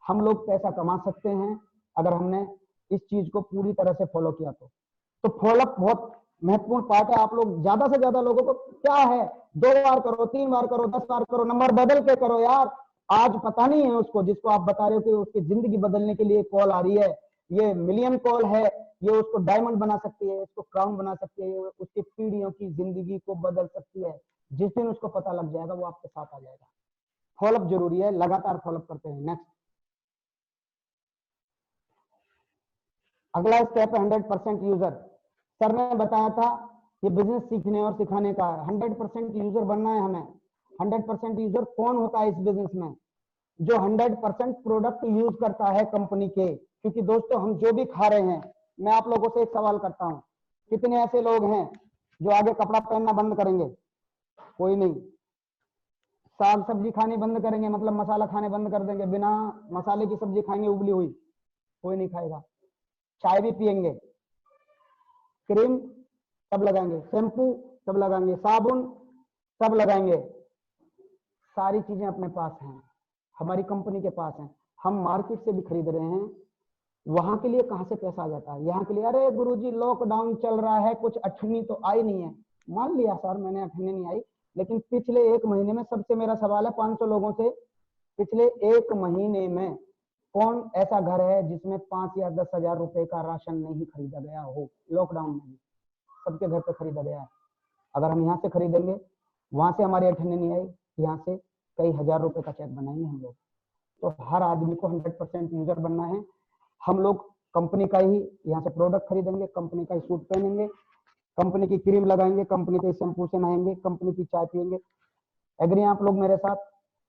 [SPEAKER 2] हम लोग पैसा कमा सकते हैं अगर हमने इस चीज को पूरी तरह से फॉलो किया तो फॉलोअप बहुत महत्वपूर्ण पार्ट है। आप लोग ज्यादा से ज्यादा लोगों को क्या है, 2 बार करो, 3 बार करो, 10 बार करो, नंबर बदल के करो यार। आज पता नहीं है उसको, जिसको आप बता रहे हो कि उसकी जिंदगी बदलने के लिए कॉल आ रही है, ये मिलियन कॉल है, ये उसको डायमंड बना सकती है, उसको क्राउन बना सकती है, उसकी पीढ़ियों की जिंदगी को बदल सकती है। जिस दिन उसको पता लग जाएगा वो आपके साथ आ जाएगा। फॉलोअप जरूरी है, लगातार फॉलोअप करते हैं। नेक्स्ट, अगला स्टेप है 100% यूजर। सर ने बताया था ये बिजनेस सीखने और सिखाने का 100% यूजर बनना है हमें। 100% यूजर कौन होता है इस बिजनेस में? जो 100% प्रोडक्ट यूज करता है कंपनी के। क्योंकि दोस्तों हम जो भी खा रहे हैं, मैं आप लोगों से एक सवाल करता हूं, कितने ऐसे लोग हैं जो आगे कपड़ा पहनना बंद करेंगे? कोई नहीं। साग सब्जी खानी बंद करेंगे, मतलब मसाला खाने बंद कर देंगे, बिना मसाले की सब्जी खाएंगे उबली हुई? कोई नहीं खाएगा। चाय भी पियेंगे, क्रीम सब लगाएंगे, शैम्पू सब लगाएंगे, साबुन सब लगाएंगे। सारी चीजें अपने पास हैं, हमारी कंपनी के पास हैं, हम मार्केट से भी खरीद रहे हैं। वहां के लिए कहां से पैसा आ जाता है? यहाँ के लिए अरे गुरुजी लॉकडाउन चल रहा है, कुछ अठन्नी तो आई नहीं है। मान लिया सर मैंने अठन्नी नहीं आई, लेकिन पिछले 1 महीने में, सबसे मेरा सवाल है 500 लोगों से, पिछले 1 महीने में कौन ऐसा घर है जिसमें 5 या 10 हजार रुपए का राशन नहीं खरीदा गया हो? लॉकडाउन में भी सबके घर पे खरीदा गया है। अगर हम यहाँ से खरीदेंगे, वहां से हमारी अठन्नी नहीं आई, यहाँ से कई हजार रुपए का चेक बनाएंगे हम लोग। तो हर आदमी को 100% यूजर बनना है। हम लोग कंपनी का ही यहाँ से प्रोडक्ट खरीदेंगे, कंपनी का ही सूट पहनेंगे, कंपनी की क्रीम लगाएंगे, कंपनी के शैम्पू से नहाएंगे, कंपनी की चाय पियेंगे। एग्री आप लोग मेरे साथ?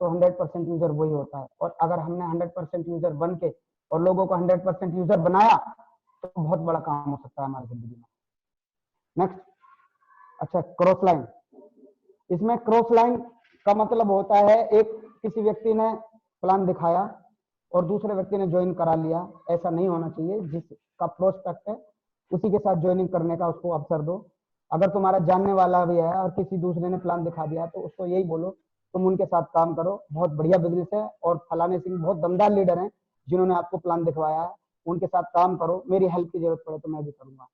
[SPEAKER 2] तो 100% यूजर वही होता है। और अगर हमने 100% यूजर बन के और लोगों को 100% यूजर बनाया तो बहुत बड़ा काम हो सकता है हमारी जिंदगी में। नेक्स्ट, अच्छा, क्रॉस लाइन। इसमें क्रॉस लाइन का मतलब होता है, एक किसी व्यक्ति ने प्लान दिखाया, और दूसरे व्यक्ति ने ज्वाइन करा लिया, ऐसा नहीं होना चाहिए। जिसका प्रोस्पेक्ट है उसी के साथ ज्वाइनिंग करने का उसको अवसर दो। अगर तुम्हारा जानने वाला भी है और किसी दूसरे ने प्लान दिखा दिया तो उसको यही बोलो तुम उनके साथ काम करो, बहुत बढ़िया बिजनेस है और फलाने सिंह बहुत दमदार लीडर हैं जिन्होंने आपको प्लान दिखवाया है, उनके साथ काम करो, मेरी हेल्प की जरूरत पड़े तो मैं भी करूंगा।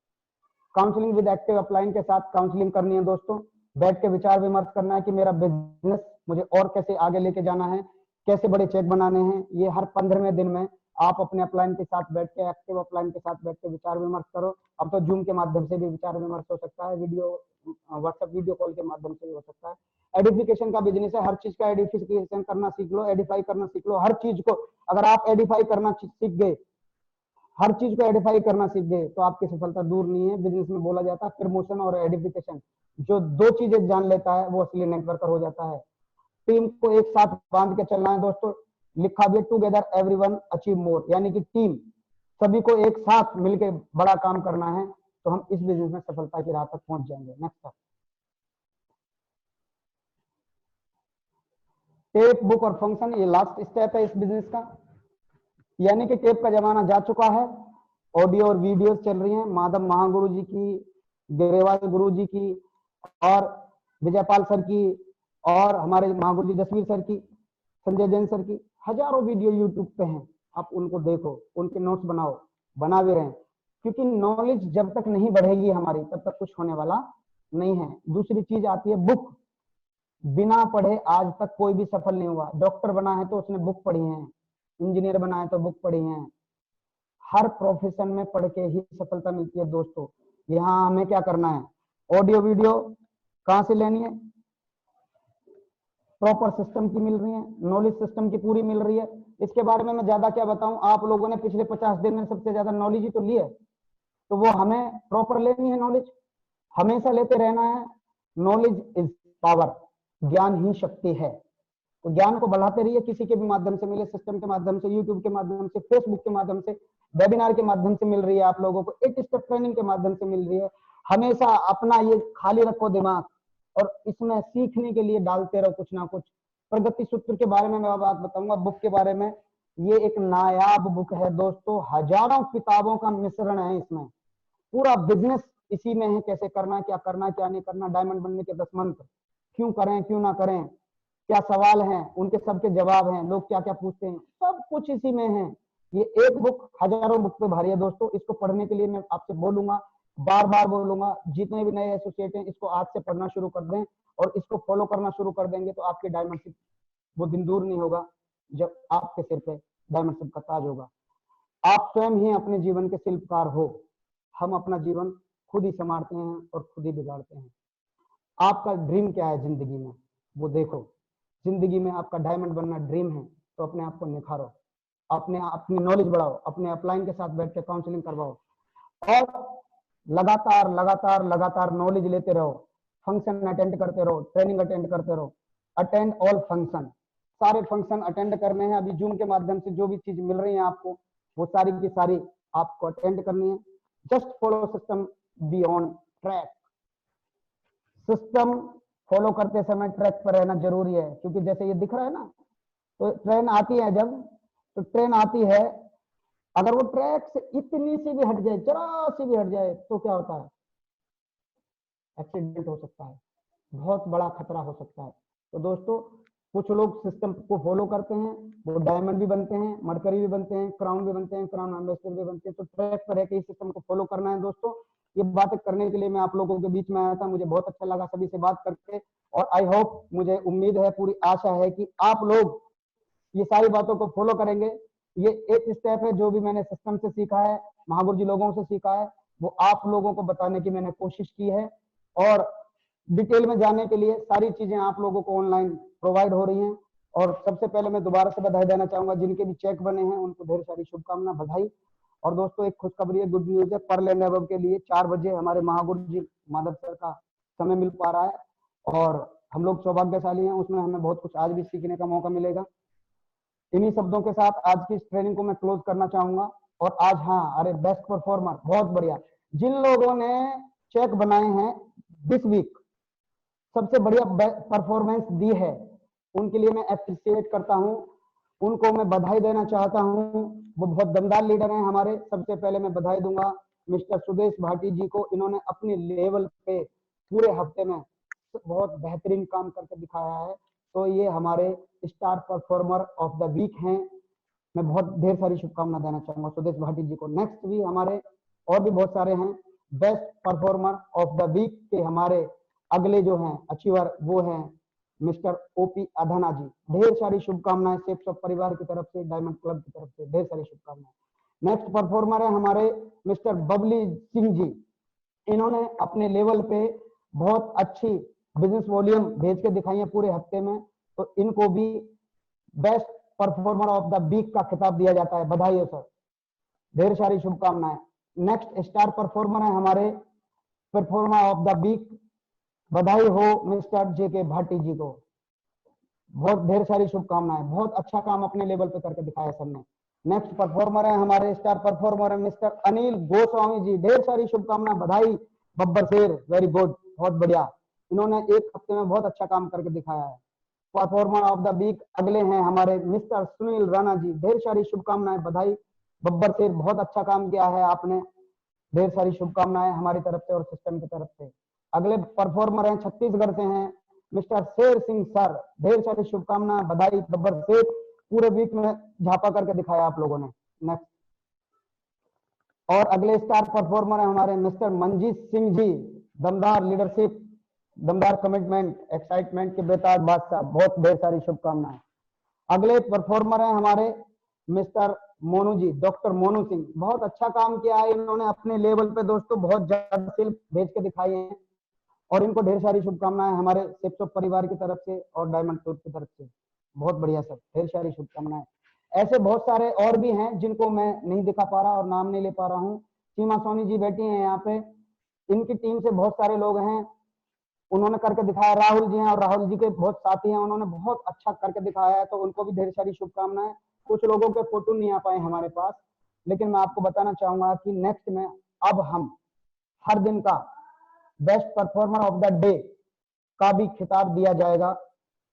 [SPEAKER 2] काउंसलिंग विद एक्टिव अपलाइन के साथ काउंसलिंग करनी है दोस्तों, बैठ के विचार विमर्श करना है कि मेरा बिजनेस मुझे और कैसे आगे लेके जाना है, कैसे बड़े चेक बनाने हैं। ये हर 15वें दिन में आप अपने अपलाइन के साथ बैठ के, एक्टिव अपलाइन के साथ बैठ के विचार विमर्श करो। अब तो जूम के माध्यम से भी विचार विमर्श हो सकता है, वीडियो व्हाट्सएप वीडियो कॉल के माध्यम से भी हो सकता है। एडिफिकेशन का बिजनेस है, हर चीज का एडिफिकेशन करना सीख लो, एडिफाई करना सीख लो। हर चीज को अगर आप एडिफाई करना सीख गए, हर चीज को एडिफाई करना सीख गए तो आपकी सफलता दूर नहीं है। बिजनेस में बोला जाता है प्रमोशन और एडिफिकेशन, जो दो चीजें जान लेता है वो असली नेटवर्कर हो जाता है। टीम को एक साथ बांध के चलना है दोस्तों, लिखा भी टुगेदर एवरीवन अचीव मोर, यानी कि टीम सभी को एक साथ मिलकर बड़ा काम करना है तो हम इस बिजनेस में सफलता की राह तक पहुंच जाएंगे। नेक्स्ट टेप, बुक और फंक्शन, ये लास्ट स्टेप है इस बिजनेस का, यानी कि टेप का जमाना जा चुका है, ऑडियो और वीडियोस चल रही हैं। माधव महागुरु जी की, ग्रेवाल गुरु जी की और विजयपाल सर की और हमारे महागुरु जी जसवीर सर की, संजय जैन सर की हजारों वीडियो यूट्यूब पे हैं। आप उनको देखो, उनके नोट्स बनाओ, बना भी रहे हैं, क्योंकि नॉलेज जब तक नहीं बढ़ेगी हमारी तब तक कुछ होने वाला नहीं है। दूसरी चीज आती है बुक, बिना पढ़े आज तक कोई भी सफल नहीं हुआ। डॉक्टर बना है तो उसने बुक पढ़ी है, इंजीनियर बना है तो बुक पढ़ी है। हर प्रोफेशन में पढ़ के ही सफलता मिलती है दोस्तों। यहाँ हमें क्या करना है, ऑडियो वीडियो कहाँ से लेनी है, प्रॉपर सिस्टम की मिल रही है, नॉलेज सिस्टम की पूरी मिल रही है। इसके बारे में मैं ज्यादा क्या बताऊं, आप लोगों ने पिछले 50 दिन में सबसे ज्यादा नॉलेज ही तो ली है, तो वो हमें प्रॉपर लेनी है। नॉलेज हमेशा लेते रहना है। नॉलेज इज पावर, ज्ञान ही शक्ति है। तो ज्ञान को बढ़ाते रहिए, किसी के भी माध्यम से मिले, सिस्टम के माध्यम से, यूट्यूब के माध्यम से, फेसबुक के माध्यम से, वेबिनार के माध्यम से मिल रही है आप लोगों को, 8 स्टेप ट्रेनिंग के माध्यम से मिल रही है। हमेशा अपना ये खाली रखो दिमाग और इसमें सीखने के लिए डालते रहो कुछ ना कुछ। प्रगति सूत्र के बारे में मैं बात बताऊंगा, बुक के बारे में। ये एक नायाब बुक है दोस्तों, हजारों किताबों का मिश्रण है इसमें। पूरा बिजनेस इसी में है, कैसे करना, क्या करना, क्या नहीं करना, डायमंड बनने के 10 मंत्र, क्यों करें क्यों ना करें, क्या सवाल हैं उनके सबके जवाब हैं, लोग क्या क्या पूछते हैं, सब कुछ इसी में है। ये एक बुक हजारों बुक पे भारी है दोस्तों। इसको पढ़ने के लिए मैं आपसे बोलूंगा, बार बार बोलूंगा, जितने भी नए एसोसिएट हैं इसको आज से पढ़ना शुरू कर दें और इसको फॉलो करना शुरू कर देंगे तो आपकी डायमंडशिप वो दिन दूर नहीं होगा जब आपके सिर पे डायमंडशिप का ताज होगा। आप स्वयं ही अपने जीवन के शिल्पकार हो। हम अपना जीवन खुद ही संवारते हैं और खुद ही बिगाड़ते हैं। आपका ड्रीम क्या है जिंदगी में, वो देखो। जिंदगी में आपका डायमंड बनना ड्रीम है तो अपने आप को निखारो, अपनी नॉलेज बढ़ाओ, अपने अपलाइन के साथ बैठ के काउंसलिंग करवाओ और लगातार लगातार लगातार नॉलेज लेते रहो। फंक्शन अटेंड करते रहो, ट्रेनिंग अटेंड करते रहो। अटेंड ऑल फंक्शन, सारे फंक्शन अटेंड करने हैं। अभी जूम के माध्यम से जो भी चीज मिल रही है आपको, वो सारी की सारी आपको अटेंड करनी है। Just follow system, be on track. System follow करते समय ट्रैक पर रहना जरूरी है, क्योंकि जैसे ये दिख रहा है ना, तो ट्रेन आती है, जब तो ट्रेन आती है, अगर वो ट्रैक से इतनी सी भी हट जाए, जरा सी भी हट जाए, तो क्या होता है, एक्सीडेंट हो सकता है, बहुत बड़ा खतरा हो सकता है। तो दोस्तों कुछ लोग सिस्टम को फॉलो करते हैं, वो डायमंड भी बनते हैं, मरकरी भी बनते हैं, क्राउन भी बनते हैं, क्राउन एम्बेसडर भी बनते हैं। तो ट्रैक पर रहकर इस सिस्टम को फॉलो करना है दोस्तों। ये बातें करने के लिए मैं आप लोगों के बीच में आया था, मुझे बहुत अच्छा लगा सभी से बात करके, और आई होप, मुझे उम्मीद है, पूरी आशा है कि आप लोग ये सारी बातों को फॉलो करेंगे। ये एक स्टेप है जो भी मैंने सिस्टम से सीखा है, महागुरु जी लोगों से सीखा है, वो आप लोगों को बताने की मैंने कोशिश की है। और डिटेल में जाने के लिए सारी चीजें आप लोगों को ऑनलाइन प्रोवाइड हो रही हैं। और सबसे पहले मैं दोबारा से बधाई देना चाहूंगा, जिनके भी चेक बने हैं उनको ढेर सारी शुभकामना, बधाई। और दोस्तों एक खुशखबरी है, गुड न्यूज है, पर लैंड अबव के लिए 4 बजे हमारे महागुरु जी माधव सर का समय मिल पा रहा है और हम लोग सौभाग्यशाली हैं, उसमें हमें बहुत कुछ आज भी सीखने का मौका मिलेगा। इन्हीं शब्दों के साथ आज की इस ट्रेनिंग को मैं क्लोज करना चाहूंगा। और आज, हाँ, अरे बेस्ट परफॉर्मर, बहुत बढ़िया, जिन लोगों ने चेक बनाए हैं दिस वीक, सबसे बढ़िया परफॉर्मेंस दी है, उनके लिए मैं अप्रिशिएट करता हूं। उनको मैं बधाई देना चाहता हूं। वो बहुत दमदार लीडर हैं हमारे। सबसे पहले मैं बधाई दूंगा मिस्टर सुदेश भाटी जी को। इन्होंने अपने लेवल पे पूरे हफ्ते में बहुत बेहतरीन काम करके दिखाया है। तो ये हमारे star performer of the week हैं। मैं बहुत ढेर सारी शुभकामनाएं देना चाहूंगा सुदेश भाटी जी को। नेक्स्ट भी हमारे और भी बहुत सारे हैं। Best performer of the week के हमारे अगले जो हैं अचीवर वो हैं मिस्टर ओपी अधाना जी। ढेर सारी शुभकामनाएं सेफ्स ऑफ परिवार की तरफ से, डायमंड क्लब की तरफ से ढेर सारी शुभकामनाएं। नेक्स्ट परफॉर्मर है हमारे मिस्टर बबली सिंह जी। इन्होंने अपने लेवल पे बहुत अच्छी बिजनेस वॉल्यूम भेज के दिखाई है पूरे हफ्ते में। तो इनको भी best performer of the week का खिताब दिया जाता है। बधाई हो सर, ढेर सारी शुभकामनाएं। नेक्स्ट स्टार परफॉर्मर है हमारे परफॉर्मर ऑफ द वीक। बधाई हो मिस्टर जेके भाटी जी को, बहुत ढेर सारी शुभकामनाएं। बहुत अच्छा काम अपने लेवल पे करके दिखाया सबने। नेक्स्ट परफॉर्मर है हमारे स्टार परफॉर्मर है मिस्टर अनिल गोस्वामी जी। ढेर सारी शुभकामनाएं, बधाई बब्बर शेर, वेरी गुड, बहुत बढ़िया। इन्होंने एक हफ्ते में बहुत अच्छा काम करके दिखाया है। परफॉर्मर ऑफ द वीक अगले हैं हमारे मिस्टर सुनील राणा जी। ढेर सारी शुभकामनाएं, बधाई बब्बर शेर, बहुत अच्छा काम किया है आपने। ढेर सारी शुभकामनाएं हमारी तरफ से और सिस्टम की तरफ से। अगले परफॉर्मर हैं छत्तीसगढ़ से हैं मिस्टर शेर सिंह सर। ढेर सारी शुभकामनाएं, बधाई बब्बर शेर, पूरे वीक में झापा करके दिखाया आप लोगों ने। नेक्स्ट और अगले स्टार परफॉर्मर है हमारे मिस्टर मनजीत सिंह जी। दमदार लीडरशिप, दमदार कमिटमेंट, एक्साइटमेंट के बेताज बादशाह, बहुत ढेर सारी शुभकामनाएं। अगले परफॉर्मर हैं हमारे मिस्टर मोनू जी, डॉक्टर मोनू सिंह। बहुत अच्छा काम किया है इन्होंने अपने लेवल पे दोस्तों, बहुत ज्यादा सिर्फ भेज के दिखाई है और इनको ढेर सारी शुभकामनाएं हमारे सेप्सो परिवार की तरफ से और डायमंड टूर की तरफ से। बहुत बढ़िया सर, ढेर सारी शुभकामनाएं। ऐसे बहुत सारे और भी हैं जिनको मैं नहीं दिखा पा रहा और नाम नहीं ले पा रहा हूँ। सीमा सोनी जी बैठी हैं यहाँ पे, इनकी टीम से बहुत सारे लोग हैं, उन्होंने करके दिखाया। राहुल जी हैं और राहुल जी के बहुत साथी हैं, उन्होंने बहुत अच्छा करके दिखाया है, तो उनको भी ढेर सारी शुभकामनाएं। कुछ लोगों के फोटो नहीं आ पाए हमारे पास, लेकिन मैं आपको बताना चाहूंगा कि नेक्स्ट में अब हम हर दिन का best performer of the day का भी खिताब दिया जाएगा।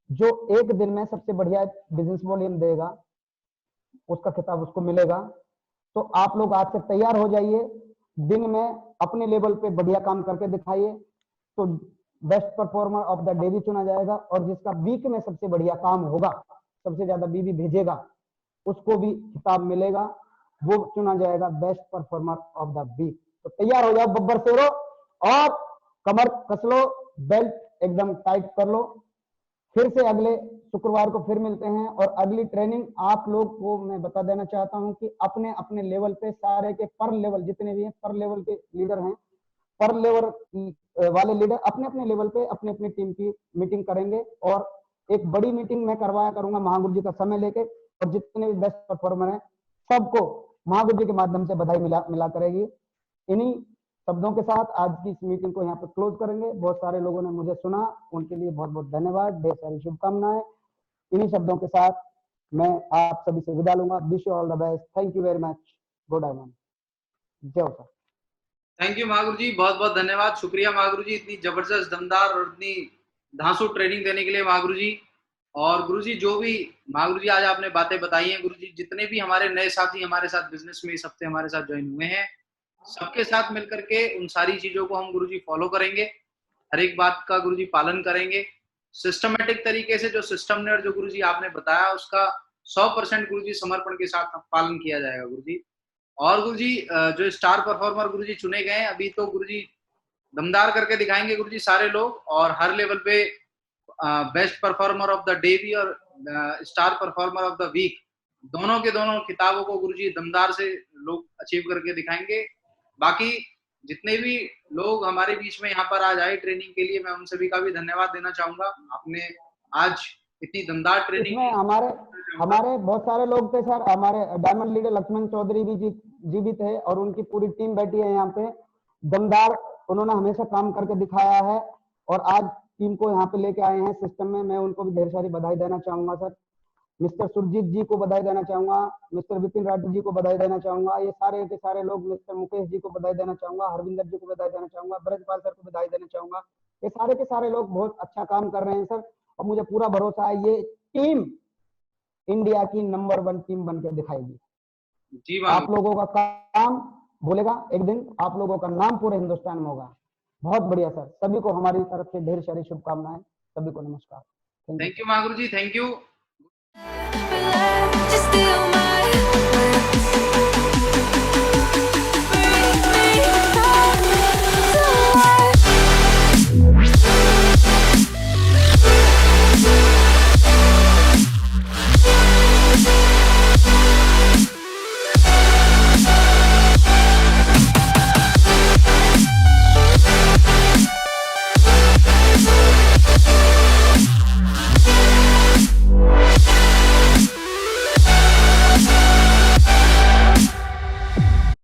[SPEAKER 2] जो एक दिन में सबसे बढ़िया बिजनेस वॉल्यूम देगा उसका खिताब उसको मिलेगा। तो आप लोग आज से तैयार हो जाइए, दिन में अपने लेवल पे बढ़िया काम करके दिखाइए, तो best performer of the day भी चुना जाएगा और जिसका वीक में सबसे बढ़िया काम होगा, सबसे ज्यादा बीबी भेजेगा, उसको भी खिताब मिलेगा, वो चुना जाएगा best performer of the week. तो तैयार हो जाओ बब्बर शेरो और कमर कस लो, बेल्ट एकदम टाइट कर लो। फिर से अगले शुक्रवार को फिर मिलते हैं और अगली ट्रेनिंग आप लोग को मैं बता देना चाहता हूं कि अपने अपने लेवल पे सारे के पर लेवल जितने भी हैं, पर लेवल के लीडर हैं, पर लेवल वाले लीडर अपने अपने लेवल पे अपने अपनी टीम की मीटिंग करेंगे और एक बड़ी मीटिंग मैं करवाया करूंगा महागुरु जी का समय लेके, और जितने भी बेस्ट परफॉर्मर हैं सबको महागुरु जी के माध्यम से बधाई मिला करेगी। इन्हीं शब्दों के साथ आज की इस मीटिंग को यहाँ पे क्लोज करेंगे। बहुत सारे लोगों ने मुझे सुना, उनके लिए बहुत बहुत धन्यवाद, ढेर सारी शुभकामनाएं। इन्हीं शब्दों के साथ मैं आप सभी से विदा लूंगा। Wish you all the best, thank you very much, good diamond, जय हो सर।
[SPEAKER 1] थैंक यू महागुरु जी, बहुत बहुत धन्यवाद, शुक्रिया महागुरु जी, इतनी जबरदस्त दमदार और इतनी धांसू ट्रेनिंग देने के लिए महागुरु जी। और गुरु जी जो भी महागुरु जी आज आपने बातें बताई हैं, गुरु जी जितने भी हमारे नए साथी हमारे साथ बिजनेस में इस हफ्ते हमारे साथ ज्वाइन हुए हैं, सबके साथ मिलकर के उन सारी चीजों को हम गुरु जी फॉलो करेंगे, हर एक बात का गुरु जी पालन करेंगे सिस्टमेटिक तरीके से। जो सिस्टम ने और जो गुरु जी आपने बताया उसका 100% गुरु जी समर्पण के साथ पालन किया जाएगा गुरु जी। और गुरु जी जो स्टार परफॉर्मर गुरु जी चुने गए हैं अभी, तो गुरु जी दमदार करके दिखाएंगे गुरु जी सारे लोग, और हर लेवल पे best performer of the day भी और star performer of the week दोनों के दोनों खिताबों को गुरु जी दमदार से लोग अचीव करके दिखाएंगे। बाकी जितने भी लोग हमारे बीच में यहाँ पर आज आए ट्रेनिंग के लिए, मैं उन सभी का भी धन्यवाद देना चाहूंगा। आपने आज इतनी दमदार ट्रेनिंग
[SPEAKER 2] इसमें हमारे बहुत सारे लोग थे सर, हमारे डायमंड लीडर लक्ष्मण चौधरी भी जी भी थे और उनकी पूरी टीम बैठी है यहाँ पे, दमदार, उन्होंने हमेशा काम करके दिखाया है और आज टीम को यहाँ पे लेके आए हैं सिस्टम में। मैं उनको भी ढेर सारी बधाई देना चाहूंगा सर। मिस्टर सुरजीत जी को बधाई देना चाहूंगा, मिस्टर विपिन राठी जी को बधाई देना चाहूंगा, ये सारे के सारे लोग, मिस्टर मुकेश जी को बधाई देना चाहूंगा, हरविंदर जी को बधाई देना चाहूंगा, ब्रजपाल सर को बधाई देना चाहूंगा। ये सारे के सारे लोग बहुत अच्छा काम कर रहे हैं सर और मुझे पूरा भरोसा है ये टीम इंडिया की नंबर 1 टीम बन के दिखाएगी।
[SPEAKER 1] जी
[SPEAKER 2] आप
[SPEAKER 1] महागुरु
[SPEAKER 2] लोगों का काम बोलेगा, एक दिन आप लोगों का नाम पूरे हिंदुस्तान में होगा। बहुत बढ़िया सर, सभी को हमारी तरफ से ढेर सारी शुभकामनाएं। सभी को नमस्कार। Thank you.
[SPEAKER 1] Thank you Mahaguru ji, thank you.